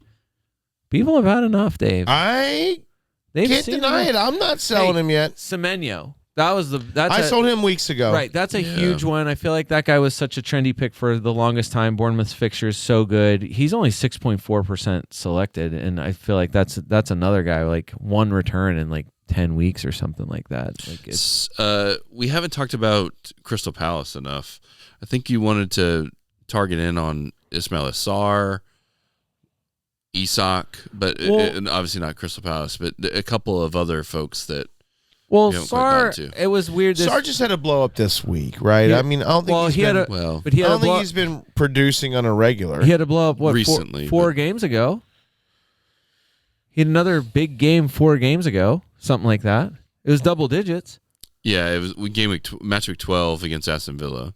People have had enough, Dave. I can't deny it. I'm not selling him yet. Semenyo. I sold him weeks ago. Right, that's a huge one. I feel like that guy was such a trendy pick for the longest time. Bournemouth's fixture is so good. He's only 6.4% selected, and I feel like that's another guy, like one return in like 10 weeks or something like that. Like, it's we haven't talked about Crystal Palace enough. I think you wanted to target in on Ismail Assar, Isak, but and obviously not Crystal Palace, but a couple of other folks that. Well, Sar, it was weird. Sar just had a blow up this week, right? Yeah. I mean, I don't think he's been producing on a regular. He had a blow up recently, four games ago. He had another big game 4 games ago, something like that. It was double digits. Yeah, it was match week 12 against Aston Villa.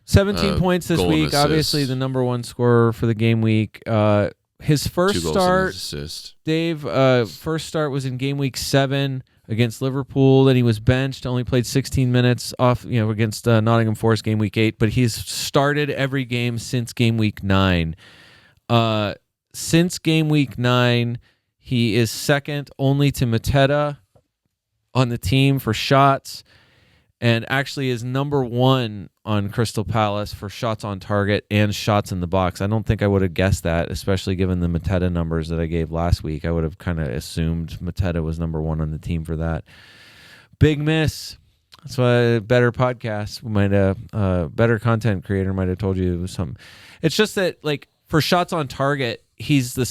17 points this week. Obviously, the number one scorer for the game week. His first start, Dave. First start was in game week 7 against Liverpool. Then he was benched. Only played 16 minutes off, against Nottingham Forest game week 8. But he's started every game since game week 9. Since game week 9, he is second only to Mateta on the team for shots, and actually is number 1 on Crystal Palace for shots on target and shots in the box. I don't think I would have guessed that, especially given the Mateta numbers that I gave last week. I would have kind of assumed Mateta was number 1 on the team for that. Big miss. That's why a better podcast might have, better content creator might have told you it was something. It's just that, like, for shots on target, he has the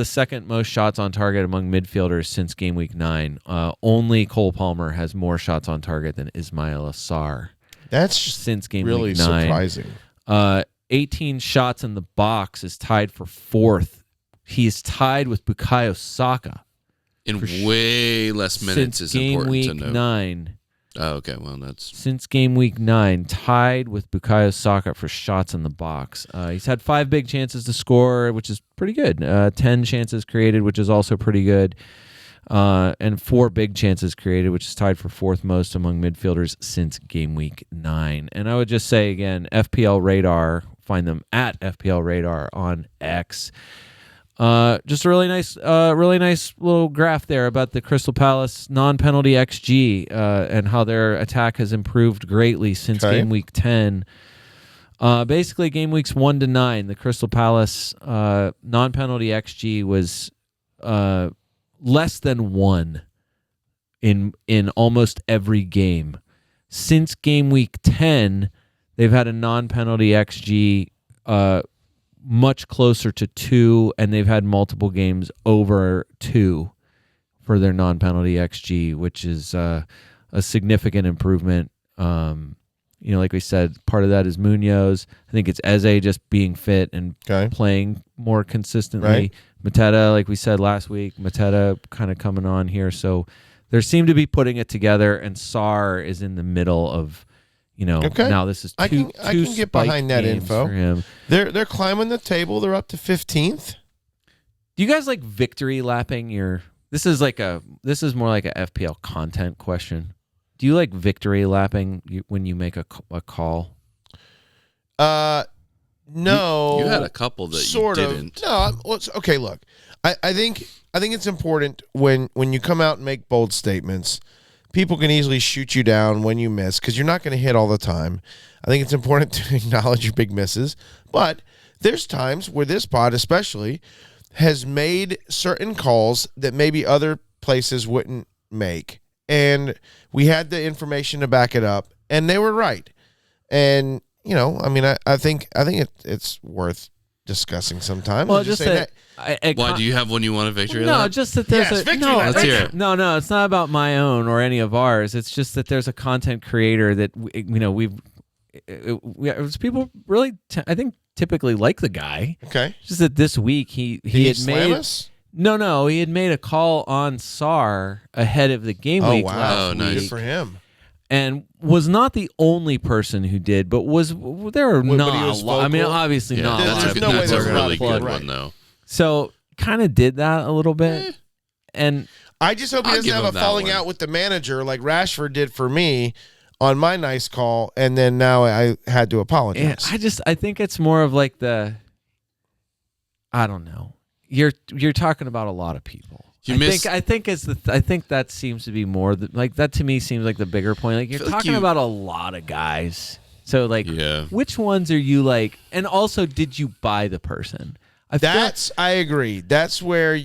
second most shots on target among midfielders since game week 9. Only Cole Palmer has more shots on target than Ismail Assar. That's since game really week 9. Surprising. 18 shots in the box is tied for 4th. He is tied with Bukayo Saka. In way less minutes is important to note. Since game week 9. Oh, okay. Well, that's... Since game week 9, tied with Bukayo Saka for shots in the box. He's had 5 big chances to score, which is pretty good. 10 chances created, which is also pretty good. And 4 big chances created, which is tied for 4th most among midfielders since game week 9. And I would just say again, FPL Radar, find them at FPL Radar on X. Just a really nice little graph there about the Crystal Palace non-penalty XG and how their attack has improved greatly since game week 10. Basically, game weeks 1 to 9, the Crystal Palace non-penalty XG was less than 1 in almost every game. Since game week 10, they've had a non-penalty XG much closer to 2, and they've had multiple games over 2 for their non-penalty XG, which is a significant improvement. Like we said, part of that is Munoz. I think it's Eze just being fit and playing more consistently. Right. Mateta, like we said last week, Mateta kind of coming on here. So they seem to be putting it together, and Sar is in the middle of, now this is two I can get behind that info. For him. They're climbing the table. They're up to 15th. Do you guys like victory lapping your... This is more like a FPL content question. Do you like victory lapping when you make a call? No. You had a couple that sort you of. didn't. No, okay, look. I think it's important when you come out and make bold statements, people can easily shoot you down when you miss because you're not going to hit all the time. I think it's important to acknowledge your big misses, but there's times where this pod especially has made certain calls that maybe other places wouldn't make, and we had the information to back it up, and they were right. And I mean, I think it's worth discussing sometime. Well, just that. Why do you have one you want a victory? No, lap? just that there's victory no. lap. Let's hear it. No, it's not about my own or any of ours. It's just that there's a content creator that it's people really. I think typically like the guy. Okay. Just that this week he had slam made. us? No, he had made a call on SAR ahead of the game week wow. last nice. week. Good for him. And was not the only person who did, but there are But he not was a lot. I mean, vocal? obviously Yeah, not. There's a no lot way of there's people a lot really of plug. good right. one though. So kind of did that a little bit, and I just hope he I'll doesn't give have him a that falling one. out with the manager like Rashford did for me on my nice call, and then now I had to apologize. I think it's more of like I don't know. You're talking about a lot of people. I think that seems to be more like that to me seems like the bigger point. Like you're talking about a lot of guys. So like, which ones are you like? And also, did you buy the person? I agree. That's where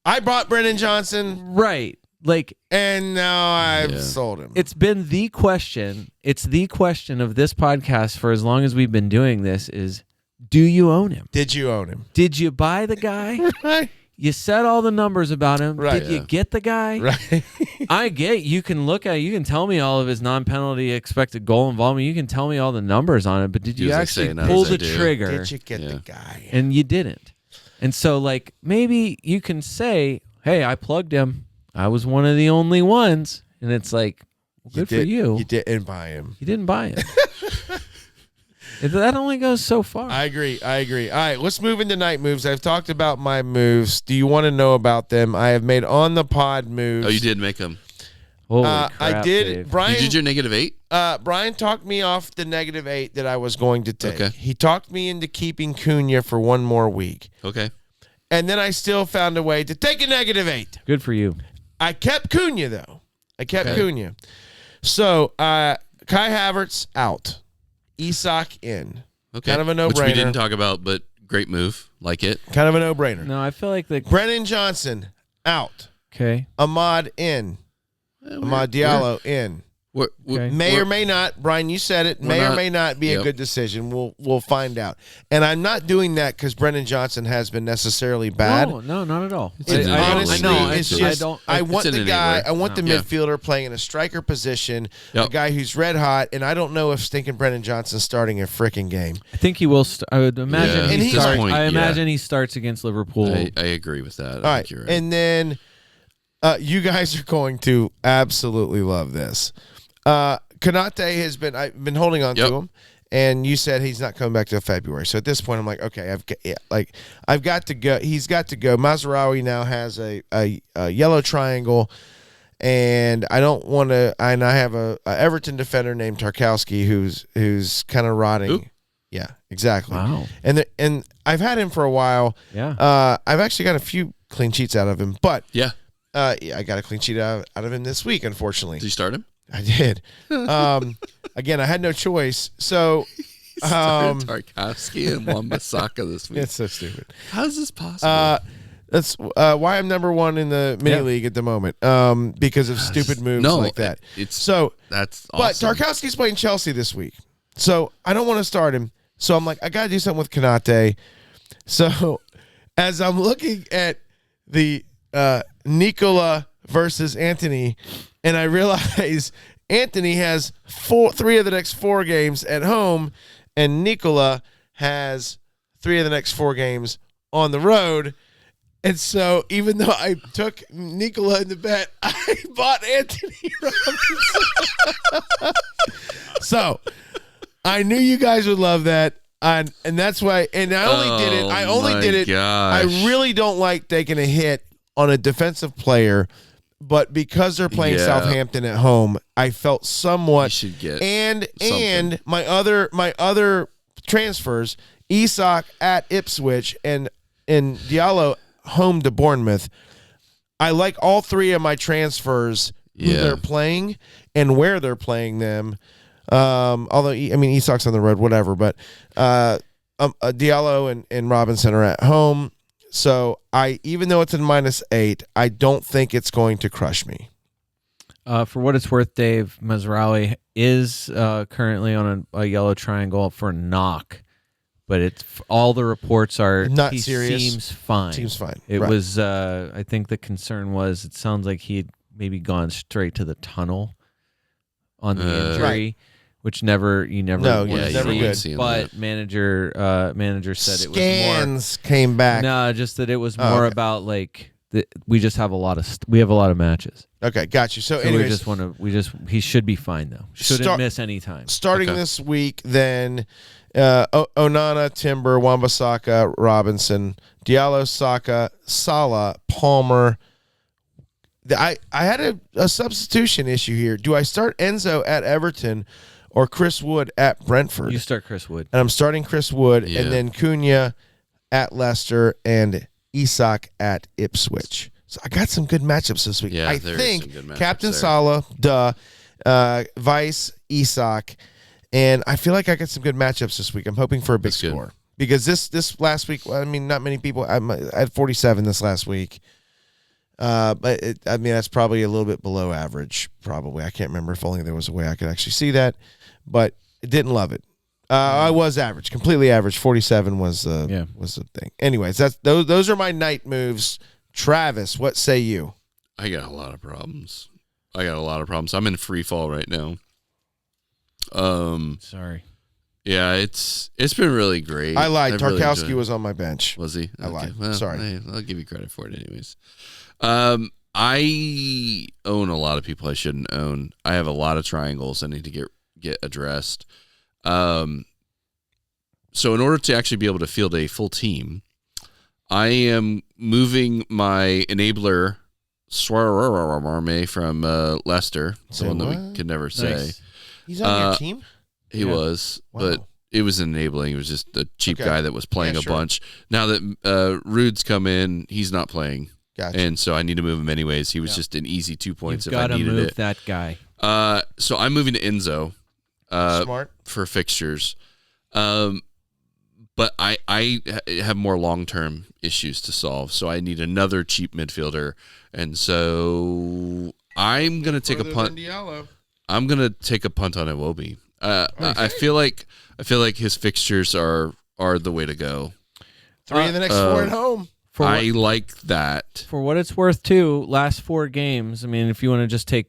I bought Brennan Johnson, right? Like, and now I've sold him. It's been the question. It's the question of this podcast for as long as we've been doing this is, do you own him? Did you own him? Did you buy the guy? Right. You said all the numbers about him. Right. Did you get the guy? Right. I get you can look at you can tell me all of his non-penalty expected goal involvement. You can tell me all the numbers on it, but did you actually pull the trigger? Did you get the guy? And you didn't. And so like maybe you can say, "Hey, I plugged him. I was one of the only ones." And it's like, well, good for you. You didn't buy him. You didn't buy him. That only goes so far. I agree. All right, let's move into night moves. I've talked about my moves. Do you want to know about them? I have made on the pod moves. Oh, you did make them. Holy crap, I did. Dave. Brian, You did your -8? Brian talked me off the -8 that I was going to take. Okay. He talked me into keeping Cunha for one more week. Okay. And then I still found a way to take a -8. Good for you. I kept Cunha, though. Cunha. So, Kai Havertz out. Isak in. Okay. Kind of a no-brainer. Which we didn't talk about, but great move. Like it. Kind of a no-brainer. No, I feel like the Brennan Johnson out. okay. Ahmad in. Ahmad Diallo in. Okay. May or may not, Brian, you said it, may or may not be a good decision. We'll find out. And I'm not doing that because Brennan Johnson has been necessarily bad. No, not at all. I want the guy, I want the Yeah. midfielder playing in a striker position, Yep. a guy who's red hot, and I don't know if stinking Brennan Johnson's starting a freaking game. I think he will. I would imagine. Yeah. He And starts. point, I yeah. imagine he starts against Liverpool. I agree with that. All right. You're right. And then you guys are going to absolutely love this. Kanate has been, I've been holding on to him, and you said he's not coming back till February. So at this point, I'm like, okay, I've got to go. He's got to go. Mazraoui now has a yellow triangle, and I don't want to. And I have a Everton defender named Tarkowski who's kind of rotting. Who? Yeah, exactly. Wow. And I've had him for a while. Yeah. I've actually got a few clean sheets out of him, but yeah. I got a clean sheet out of him this week, unfortunately. Did you start him? I did. Again, I had no choice. So, Tarkowski and Wan-Bissaka this week. it's so stupid. How is this possible? That's why I'm number one in the mini league at the moment. Because of stupid moves like that. That's But awesome. Tarkowski's playing Chelsea this week, so I don't want to start him. So I'm like, I got to do something with Kanate. So as I'm looking at the Nicola versus Anthony, and I realize Anthony has 3 of the next 4 games at home, and Nicola has 3 of the next 4 games on the road. And so even though I took Nicola in the bet, I bought Anthony Robinson. So I knew you guys would love that. And that's why, and I only did it. I only did it. Gosh. I really don't like taking a hit on a defensive player, but because they're playing Southampton at home, I felt somewhat. You should get and my other transfers, Isak at Ipswich and Diallo home to Bournemouth. I like all 3 of my transfers who they're playing and where they're playing them. Although Isak's on the road, whatever. But Diallo and Robinson are at home. So even though it's in -8, I don't think it's going to crush me. For what it's worth, Dave, Mazraoui is currently on a yellow triangle for a knock, but all the reports are Not he serious. seems fine. Seems fine. It Right. was. I think the concern was it sounds like he had maybe gone straight to the tunnel on the injury, Right. which you never No, want yeah, to never see. good. Seeing But that. manager said it was more. Scans came back. No, just that it was Oh, more okay. about like we just have a lot of we have a lot of matches. Okay, got you. So, So anyways, he should be fine though. Shouldn't Start- miss any time. starting Okay. this week, then Onana, Timber, Wan-Bissaka, Robinson, Diallo, Saka, Salah, Palmer. I had a substitution issue here. Do I start Enzo at Everton or Chris Wood at Brentford? You start Chris Wood. And I'm starting Chris Wood, Yeah. and then Cunha at Leicester and Isak at Ipswich. So I got some good matchups this week. Yeah, I there is think some good matchups Captain there. Salah, Vice, Isak, and I feel like I got some good matchups this week. I'm hoping for a big That's good. score because this last week, I mean, not many people. I had 47 this last week. But that's probably a little bit below average. Probably, I can't remember if only there was a way I could actually see that, but didn't love it. I was average, completely average. 47 was the thing. Anyways, those are my night moves. Travis, what say you? I got a lot of problems. I'm in free fall right now. Sorry. Yeah, it's been really great. I lied. I've really Tarkowski enjoyed- was on my bench. Was he? I lied. Well, Sorry. I'll give you credit for it anyways. I own a lot of people I shouldn't own. I have a lot of triangles I need to get addressed. So in order to actually be able to field a full team, I am moving my enabler Swarme from Leicester, Say someone that we what? could never say. Nice. He's on your Uh, team? He Yeah. was, Wow. but it was enabling. It was just a cheap Okay. guy that was playing Yeah, a sure. bunch. Now that Rude's come in, he's not playing. Gotcha. And so I need to move him anyways. He was Yeah. just an easy 2 points You've if I got to needed move it. that guy. So I'm moving to Enzo Smart. for fixtures. But I have more long-term issues to solve. So I need another cheap midfielder. And so I'm going to take a punt. I'm going to take a punt on Iwobi. I feel like his fixtures are the way to go. 3 of the next 4 at home. For I like that. For what it's worth, too, last 4 games. I mean, if you want to just take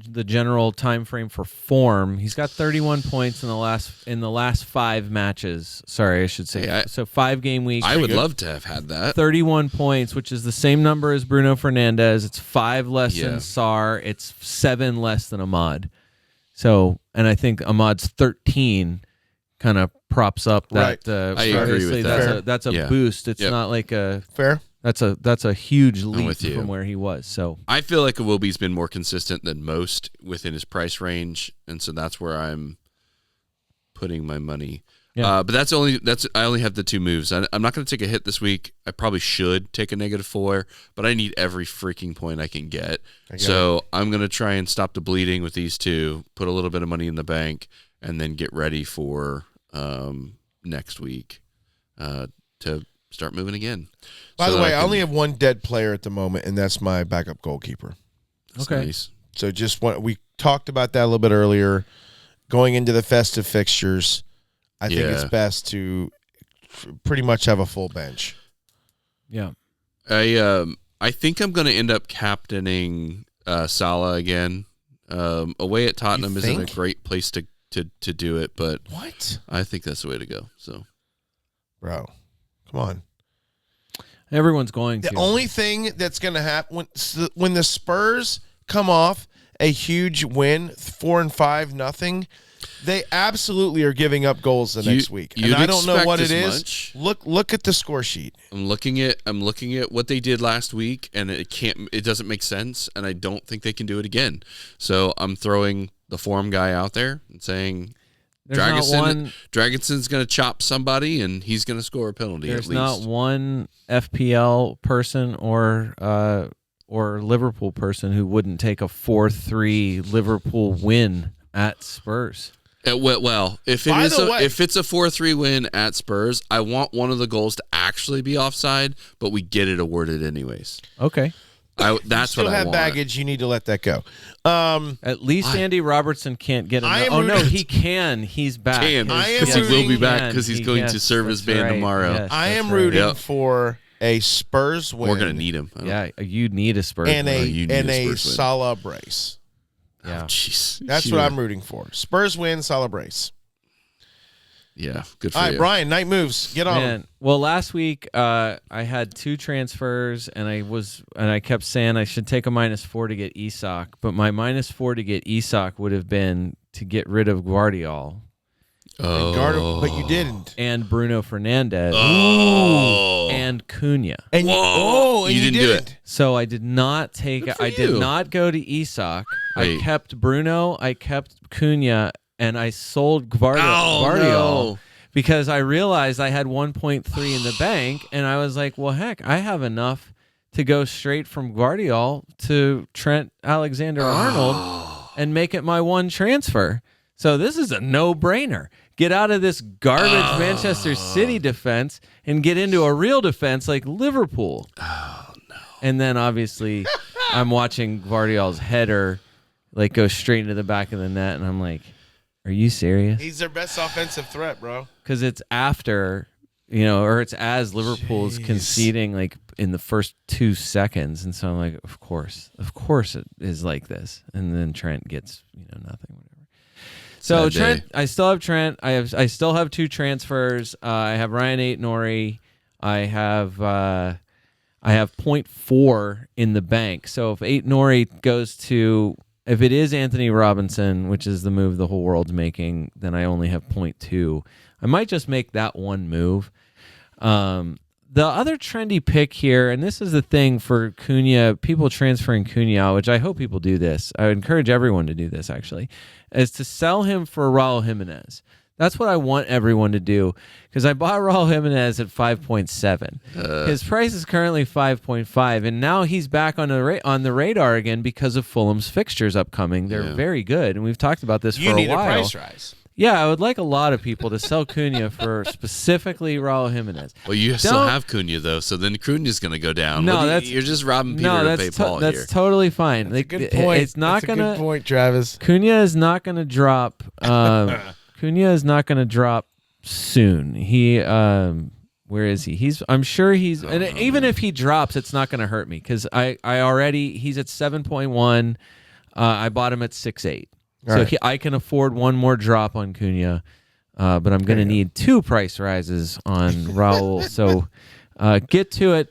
the general time frame for form, he's got 31 points in the last 5 matches. Sorry, I should say. Hey, So 5-game week. I would love to have had that. 31 points, which is the same number as Bruno Fernandes. It's 5 less Yeah. than Sarr. It's 7 less than Ahmad. So, and I think Ahmad's 13 kind of props up that. Right. I agree obviously with that. That's a Yeah. boost. It's Yep. not like Fair. that's a huge leap with you. from where he was. So I feel like Iwobi's been more consistent than most within his price range, and so that's where I'm putting my money. Yeah. But I only have the 2 moves. I'm not going to take a hit this week. I probably should take a -4, but I need every freaking point I can get. So I'm going to try and stop the bleeding with these 2, put a little bit of money in the bank, and then get ready for next week to start moving again. By So the that way, I can- only have one dead player at the moment, and that's my backup goalkeeper. that's Okay. nice. So we talked about that a little bit earlier. Going into the festive fixtures, I think it's Yeah. best to pretty much have a full bench. yeah, I think I'm going to end up captaining Salah again. Away at Tottenham You isn't a think? great place to do it, but What? I think that's the way to go. So Bro, come on. everyone's going The to. only thing that's going to happen when the Spurs come off a huge win, 4-5-0, they absolutely are giving up goals the next week, and you'd I don't know expect what as it is. much. Look at the score sheet. I'm looking at what they did last week, and it doesn't make sense, and I don't think they can do it again. So I'm throwing the form guy out there and saying There's not one. Dragonson's going to chop somebody, and he's going to score a penalty There's at least. not one FPL person or Liverpool person who wouldn't take a 4-3 Liverpool win at Spurs. Well, if By the way- if it's a 4-3 win at Spurs, I want one of the goals to actually be offside, but we get it awarded anyways. Okay. That's still what I have want. baggage. You need to let that go. At least Andy Robertson can't get I am Oh no, rooting- he can. He's back. Can. I am Because he will be rooting- back because he's going to serve his that's band right. tomorrow. Yes, I that's am right. rooting Yep. for a Spurs win. We're going to need him. Yeah, you need a Spurs and win. you need a a Spurs win. Salah brace. Yeah. Jeez. That's what I'm rooting for. Spurs win, Salah brace. Yeah, good for All you. right, Brian, night moves. Get on. Man, well, last week I had 2 transfers, and I kept saying I should take a -4 to get Isak, but my -4 to get Isak would have been to get rid of Guardiola But you didn't. and Bruno Fernandes Oh. and Cunha. And Whoa. and You didn't do it. So I did not take. Good for I did you. not go to Isak. I Wait. kept Bruno. I kept Cunha, and I sold Guardiola no. because I realized I had 1.3 in the bank, and I was like, "Well, heck, I have enough to go straight from Guardiola to Trent Alexander-Arnold and make it my one transfer." So this is a no-brainer. Get out of this garbage Manchester City defense and get into a real defense like Liverpool. Oh, no. And then obviously I'm watching Guardiola's header like go straight into the back of the net, and I'm like, are you serious? He's their best offensive threat, bro. Because it's after, or it's as Liverpool's conceding like in the first 2 seconds. And so I'm like, of course it is like this. And then Trent gets, nothing, whatever. So Sad day. Trent, I still have Trent. I still have 2 transfers. I have Ryan Aït-Nouri. I have 0.4 in the bank. So if Aït-Nouri goes to, if it is Anthony Robinson, which is the move the whole world's making, then I only have 0.2. I might just make that one move. The other trendy pick here, and this is the thing for Cunha, people transferring Cunha out, which I hope people do this. I would encourage everyone to do this, actually, is to sell him for Raul Jimenez. That's what I want everyone to do, because I bought Raul Jimenez at 5.7. His price is currently 5.5, and now he's back on the radar again because of Fulham's fixtures upcoming. They're very good, and we've talked about this You for a need while. a price rise. Yeah, I would like a lot of people to sell Cunha for specifically Raul Jimenez. Well, you still have Cunha, though, so then Cunha's going to go down. No, you're just robbing Peter to pay Paul that's here. totally fine. That's a good point. It's not That's gonna. a good point, Travis. Cunha is not going to drop. Cunha is not going to drop soon. He, where is he? I'm sure he's. And even if he drops, it's not going to hurt me because he's at 7.1. I bought him at 6.8. So Right. I can afford one more drop on Cunha, but I'm going to need 2 price rises on Raul. So get to it,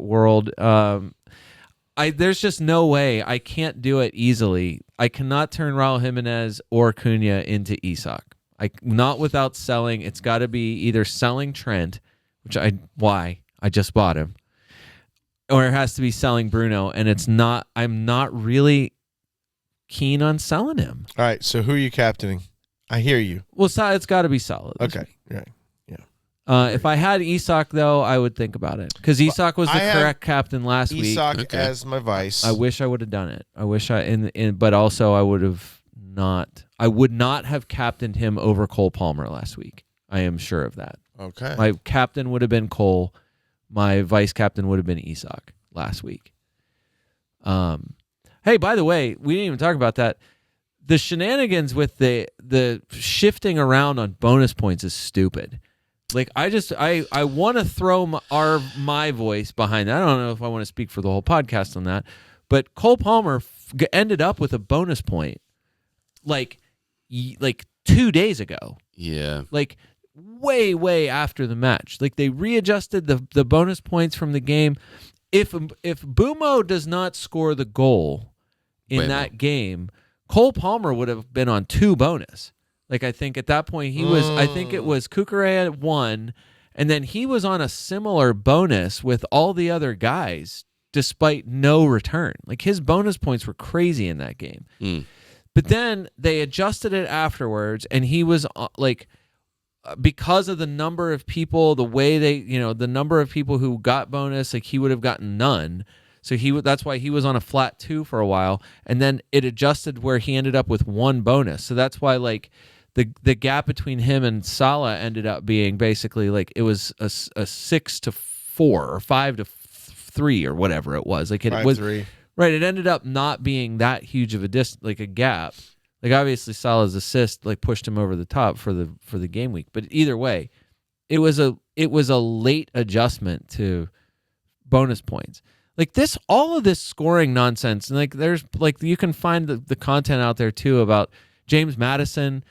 world. There's just no way. I can't do it easily. I cannot turn Raul Jimenez or Cunha into Isak. Not without selling. It's got to be either selling Trent, which I just bought him, or it has to be selling Bruno, and it's not. I'm not really keen on selling him. All right, so who are you captaining? I hear you. Well, it's got to be solid. Okay, right. Yeah. If I had Isak, though, I would think about it because Isak was the I have correct captain last week. Isak as my vice. I wish I would have done it. I wish but also I would have not. I would not have captained him over Cole Palmer last week. I am sure of that. Okay. My captain would have been Cole. My vice captain would have been Isak last week. Hey, by the way, we didn't even talk about that. The shenanigans with the shifting around on bonus points is stupid. Like I want to throw my voice behind that. I don't know if I want to speak for the whole podcast on that, but Cole Palmer ended up with a bonus point like 2 days ago. Yeah. Like way after the match. Like they readjusted the bonus points from the game. If Bumo does not score the goal in that game, Cole Palmer would have been on 2 bonus. Like I think at that point he was. I think it was Cucurella at 1, and then he was on a similar bonus with all the other guys, despite no return. Like his bonus points were crazy in that game. But then they adjusted it afterwards, and he was because of the number of people, the way the number of people who got bonus, like he would have gotten none. So that's why he was on a flat 2 for a while, and then it adjusted where he ended up with 1 bonus. So that's why like the gap between him and Salah ended up being basically like it was a 6-4 or 5-3 5-3 or whatever it was. Like it 5-3. was right. It ended up not being that huge of a like a gap. Like obviously Salah's assist like pushed him over the top for the game week. But either way, it was a late adjustment to bonus points. Like this, all of this scoring nonsense, and like there's like you can find the content out there too about James Madison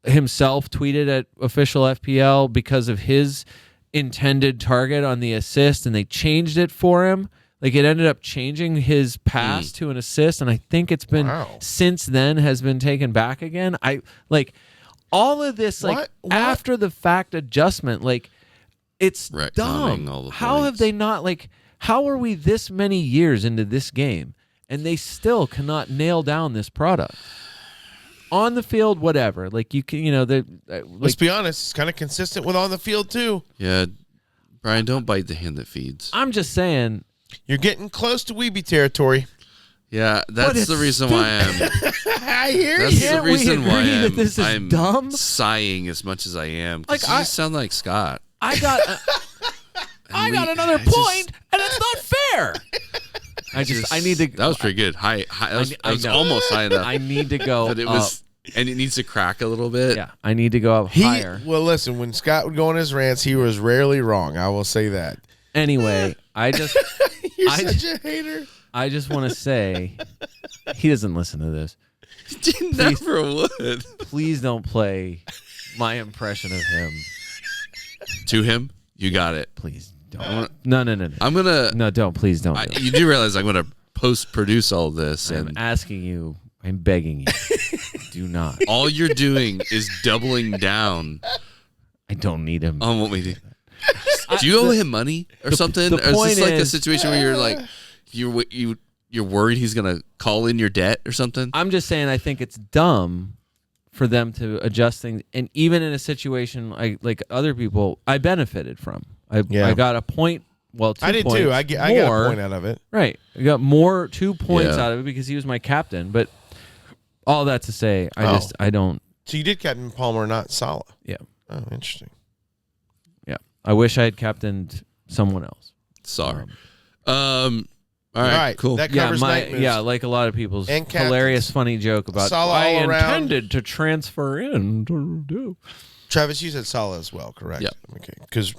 himself tweeted at official FPL because of his intended target on the assist, and they changed it for him. Like it ended up changing his pass to an assist, and I think it's been since then has been taken back again. I like all of this like What? after the fact adjustment, like it's Retconning dumb. all the How have points. they not like? How are we this many years into this game and they still cannot nail down this product? On the field, whatever. Like you can, Let's be honest, it's kind of consistent with on the field too. Yeah, Brian, don't bite the hand that feeds. I'm just saying. You're getting close to Weeby territory. Yeah, that's the reason why I'm. I hear That's you. the Can't we reason why agree that this is I'm dumb? sighing as much as I am. 'Cause Like, you just sound like Scott. I got another point, and it's not fair. I need to. That was pretty good. High. That was, I was know. almost high enough. I need to go. but it up. was, and it needs to crack a little bit. Yeah, I need to go up higher. Well, listen, when Scott would go on his rants, he was rarely wrong. I will say that. Anyway, I just You're such a hater. I just want to say he doesn't listen to this. He never would. Please don't play my impression of him. To him, you got it. Please don't. No. I'm gonna. No, don't. Please don't. Do it. You do realize I'm gonna post-produce all this, I'm and asking you. I'm begging you. Do not. all you're doing is doubling down I don't need him. on what we do. Do you owe him money or something? the Or is point this like a is- situation where you're like, you're worried he's gonna call in your debt or something? I'm just saying I think it's dumb for them to adjust things, and even in a situation like other people, I benefited from. I got a point. Well, 2 I did points too. I got a point out of it. Right, I got 2 points Yeah. out of it because he was my captain. But all that to say, I don't. So you did Captain Palmer, not Salah. Yeah, Oh, interesting. yeah. I wish I had captained someone else. Sorry. All All right, right, cool. that covers night moves. like a lot of people's And captains. hilarious, funny joke about Salah I all around. intended to transfer in. Travis, you said Salah as well, correct? Yep. Okay. Because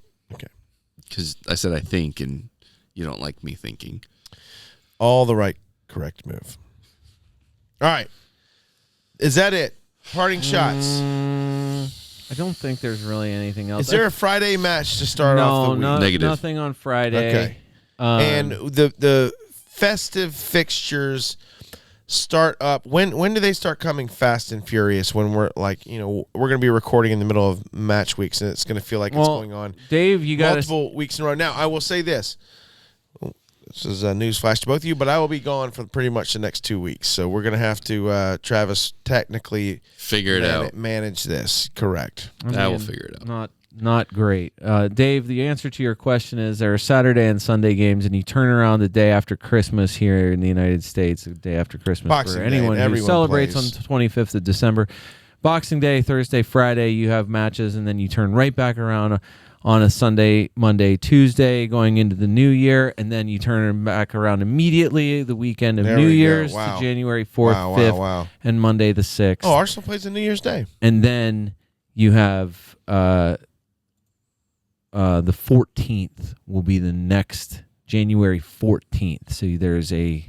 Because I said I think, and you don't like me thinking. all the right, correct move. All right. Is that it? Parting shots. I don't think there's really anything else. Is there a Friday match to start off the week? Negative. Nothing on Friday. Okay. And the festive fixtures start up. When do they start coming fast and furious? When we're like, we're going to be recording in the middle of match weeks, and it's going to feel like it's going on Dave, you got multiple weeks in a row. Now, I will say this. This is a news flash to both of you, but I will be gone for pretty much the next 2 weeks. So we're going to have to, Travis, technically Figure it out. manage this. Correct. I will figure it out. Not great. Dave, the answer to your question is there are Saturday and Sunday games, and you turn around the day after Christmas here in the United States, the day after Christmas Boxing for Day, anyone and who everyone celebrates plays. on the 25th of December. Boxing Day, Thursday, Friday, you have matches, and then you turn right back around on a Sunday, Monday, Tuesday, going into the new year, and then you turn back around immediately the weekend of There New we go. Year's Wow. to January 4th, Wow, 5th, wow. and Monday the 6th. Oh, Arsenal plays on New Year's Day. And then you have the 14th will be the next January 14th. So there's a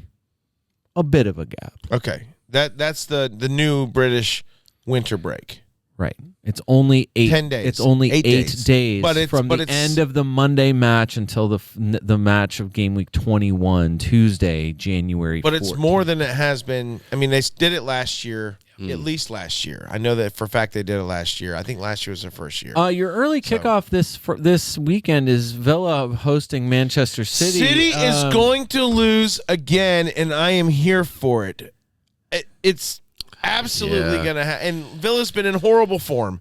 bit of a gap. Okay. That's the new British winter break. Right. It's only 10 days. It's only 8 8 days. days But it's- from but the it's- end of the Monday match until the match of game week 21, Tuesday, January 14th. But it's more than it has been. I mean, they did it last year, at least last year. I know that for a fact they did it last year. I think last year was their first year. Your early kickoff this weekend is Villa hosting Manchester City. City is going to lose again, and I am here for it. It's absolutely Yeah. going to happen. And Villa's been in horrible form.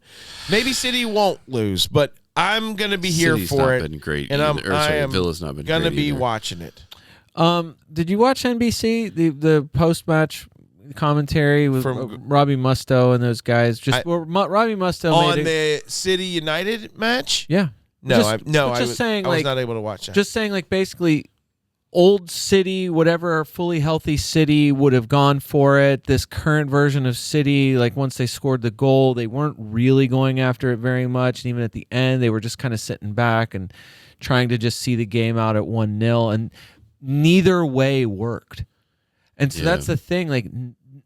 Maybe City won't lose, but I'm going to be here City's for not it. been great and either. I am Villa's not been going to great be either. watching it. Did you watch NBC the post match commentary with From- Robbie Mustoe and those guys? Robbie Mustoe On made it, the City United match? yeah. No, Just- I but just saying, I was like, not able to watch that. Just saying, like, basically, old City, whatever fully healthy City would have gone for it. This current version of City, like once they scored the goal, they weren't really going after it very much. And even at the end, they were just kind of sitting back and trying to just see the game out at 1-0. And neither way worked. And so that's the thing. Like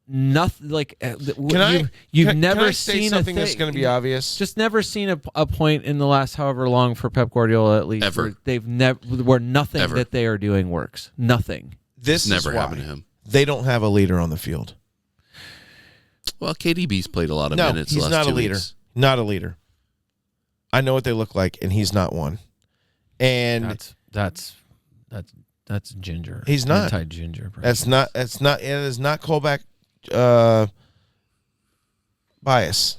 nothing. Like you've never seen something that's going to be obvious. Just never seen a point in the last however long for Pep Guardiola at least Ever. where they've never where nothing Ever. that they are doing works. Nothing. This never is why happened to him. They don't have a leader on the field. Well, KDB's played a lot of minutes. He's the last not a 2 leader. weeks. Not a leader. I know what they look like, and he's not one. And That's ginger. He's not. Anti-ginger. It is not callback bias.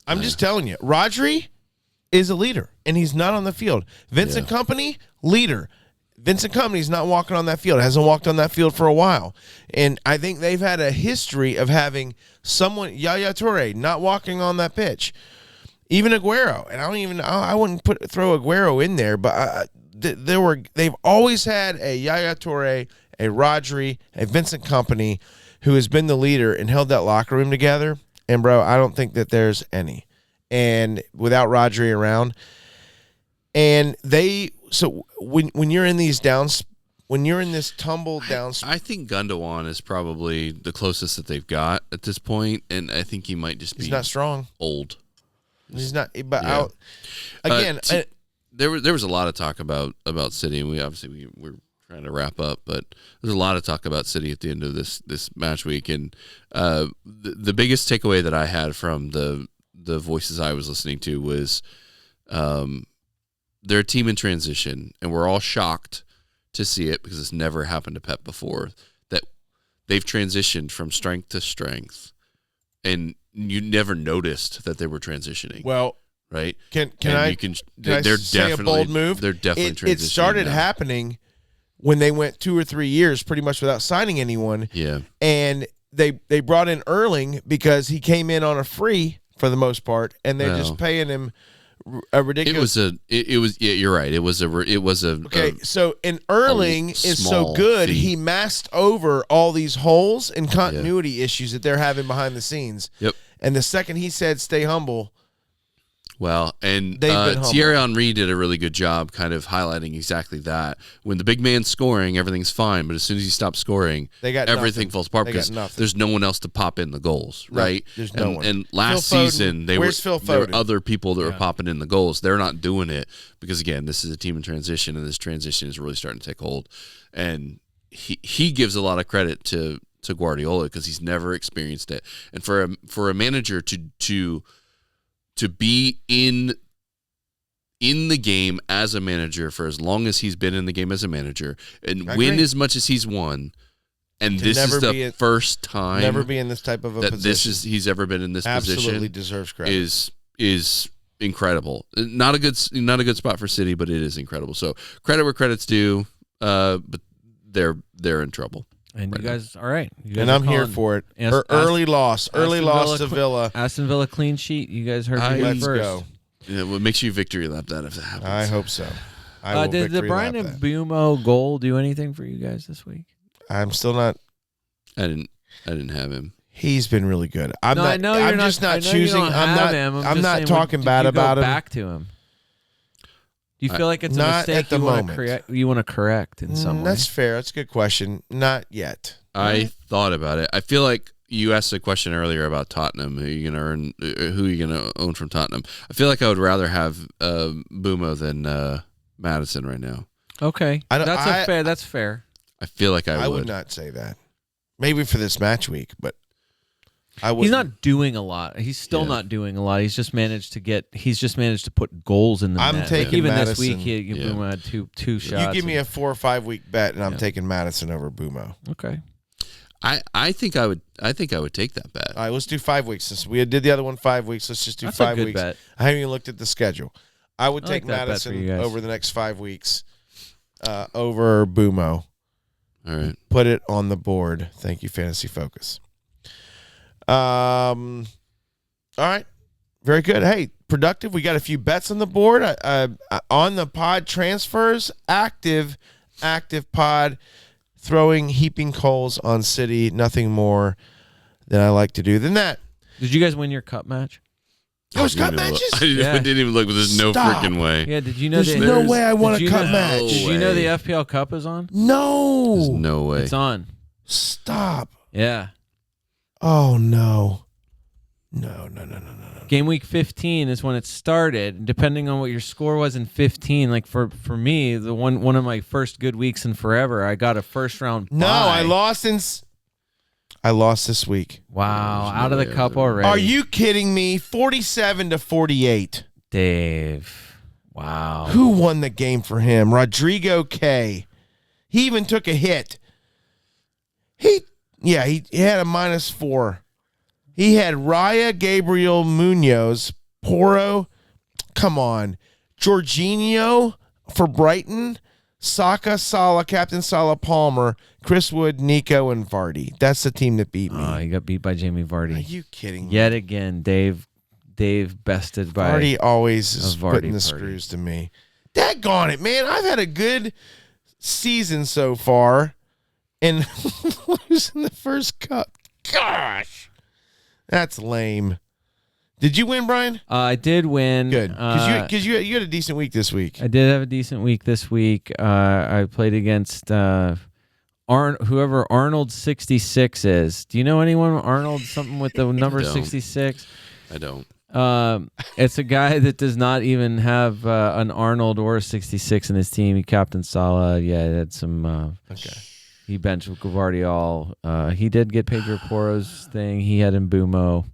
I'm just telling you, Rodri is a leader, and he's not on the field. Vincent Kompany, leader. Vincent Kompany's not walking on that field. Hasn't walked on that field for a while. And I think they've had a history of having someone, Yaya Toure, not walking on that pitch. Even Aguero. And I wouldn't throw Aguero in there, but they've always had a Yaya Toure, a Rodri, a Vincent Kompany who has been the leader and held that locker room together. And, bro, I don't think that there's any. And without Rodri around. And so when you're in these downs, when you're in this tumble down, I think Gundogan is probably the closest that they've got at this point, and I think he might just be he's not strong. old. He's not. But out again, there was a lot of talk about City, and we're trying to wrap up, but there's a lot of talk about City at the end of this match week, and the biggest takeaway that I had from the voices I was listening to was they're a team in transition, and we're all shocked to see it because it's never happened to Pep before, that they've transitioned from strength to strength, and you never noticed that they were transitioning. Well, right? Can I they're say a bold move? They're definitely transitioning. It started now. happening when they went 2 or 3 years pretty much without signing anyone. Yeah. And they brought in Erling because he came in on a free for the most part, and they're just paying him a ridiculous. It was yeah, you're right. It was a okay. So and Erling is so good, fee. he masked over all these holes and continuity issues that they're having behind the scenes. Yep. And the second he said, "Stay humble." Well, and They've been humble. Thierry Henry did a really good job kind of highlighting exactly that. When the big man's scoring, everything's fine, but as soon as he stops scoring, everything falls apart because there's no one else to pop in the goals, right? There's no one. And last Phil Foden. season, there were other people that were popping in the goals. They're not doing it because, again, this is a team in transition, and this transition is really starting to take hold. And he gives a lot of credit to Guardiola because he's never experienced it. And for a manager to be in the game as a manager for as long as he's been in the game as a manager and win as much as he's won, and this is the first time never be in this type of a that position. he's ever been in this position. Absolutely deserves credit. Is incredible. Not a good spot for City, but it is incredible. So credit where credit's due. But they're in trouble. And you guys, all right. And I'm here for it. Early loss to Villa. Aston Villa clean sheet. You guys heard me Let's first. go. Yeah, well, make sure you victory lap that if that happens. I hope so. I will did the victory Brian lap and that. Bumo goal do anything for you guys this week? I'm still not. I didn't have him. He's been really good. I know you're I'm just not choosing. I'm not talking bad about him. Back to him. Do you feel like it's a not mistake at the moment. You want to correct in some way? That's fair. That's a good question. Not yet. I thought about it. I feel like you asked a question earlier about Tottenham. Who are you gonna own from Tottenham? I feel like I would rather have Bumo than Madison right now. Okay, that's fair. I feel like I would not say that. Maybe for this match week, but I would. He's not doing a lot. He's still not doing a lot. He's just managed to put goals in the net. I'm taking even Madison. this week. Bumo had two shots. You give me a 4 or 5 week bet, and I'm taking Madison over Bumo. Okay. I think I would take that bet. All right, let's do 5 weeks. Since we did the other one 5 weeks, let's just do That's 5 a good weeks. bet. I haven't even looked at the schedule. I would take like that bet for you Madison guys. over the next 5 weeks over Bumo. All right. Put it on the board. Thank you, Fantasy Focus. All right. Very good. Hey, productive. We got a few bets on the board. On the pod transfers, active active pod, heaping coals on City. Nothing more than I like to do than that. Did you guys win your cup match? It was cup matches? I didn't even look, but there's no Stop. freaking way. Yeah, did you know There's no way I won a cup match. Did you know the FPL Cup is on? There's No. no way. It's on. Stop. Yeah. Oh, no. No. Game week 15 is when it started. Depending on what your score was in 15, like for me, the one of my first good weeks in forever, I got a first round bye. No, I lost I lost this week. Wow, There's no out of the way cup I was already. Are you kidding me? 47-48. Dave? Wow. Who won the game for him? Rodrigo K. He even took a hit. He had a -4. He had Raya, Gabriel, Munoz, Porro. Come on. Jorginho for Brighton. Saka, Salah, Captain Salah, Palmer, Chris Wood, Nico, and Vardy. That's the team that beat me. Oh, he got beat by Jamie Vardy. Are you kidding me? Yet again, Dave bested by Vardy always is Vardy putting the party. screws to me. Daggone it, man. I've had a good season so far and losing the first cup. Gosh. That's lame. Did you win, Brian? I did win. Good. Because you had a decent week this week. I did have a decent week this week. I played against whoever Arnold 66 is. Do you know anyone Arnold? Something with the number 66? I don't. It's a guy that does not even have an Arnold or a 66 in his team. He captained Salah. Yeah, he had some. Okay. He benched Guardiol. He did get Pedro Porro's thing. He had Mbumo.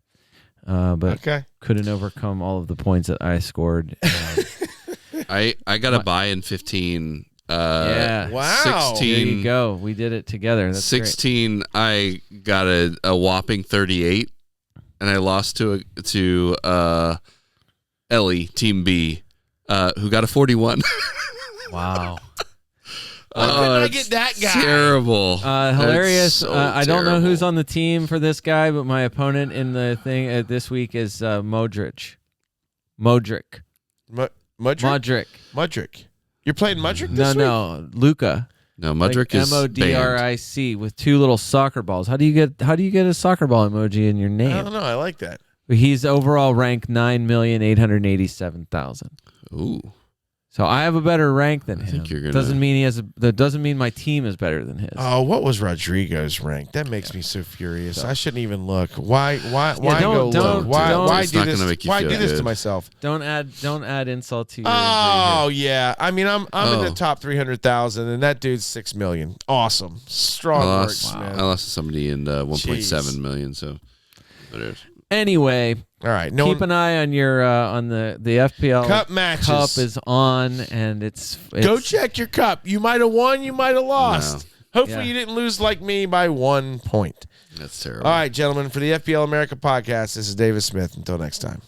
But couldn't overcome all of the points that I scored. I got a buy in 15. Yeah. Wow. 16. There you go. We did it together. That's 16. I got a whopping 38, and I lost to Ellie, Team B, who got a 41. great. Wow. I get that guy? Terrible. Hilarious. So I don't know terrible. who's on the team for this guy, but my opponent in the thing this week is Modric. Mudrick? Modric. You're playing Mudrick this week? No. Luca. No, Mudrick is banned. Modric with two little soccer balls. How do you get a soccer ball emoji in your I name? don't know. I like that. He's overall ranked 9,887,000. Ooh. So I have a better rank than I him. think you're gonna- That doesn't mean my team is better than his. Oh, what was Rodrigo's rank? That makes me so furious. So- I shouldn't even look. Why don't- go don't- look? Why don't- why It's do not this? gonna make you Why feel do this to good. myself? Don't add insult to your Oh yeah. I mean, I'm in the Oh. top 300,000, and that dude's 6 million. Awesome, strong I work, lost, man. I lost to somebody in 1.7 million, so it is. Anyway, All right, keep an eye on your on the FPL cup matches. Cup is on, and it's Go check your cup. You might have won. You might have lost. Hopefully, Yeah. you didn't lose like me by 1 point. That's terrible. All right, gentlemen, for the FPL America podcast, this is David Smith. Until next time.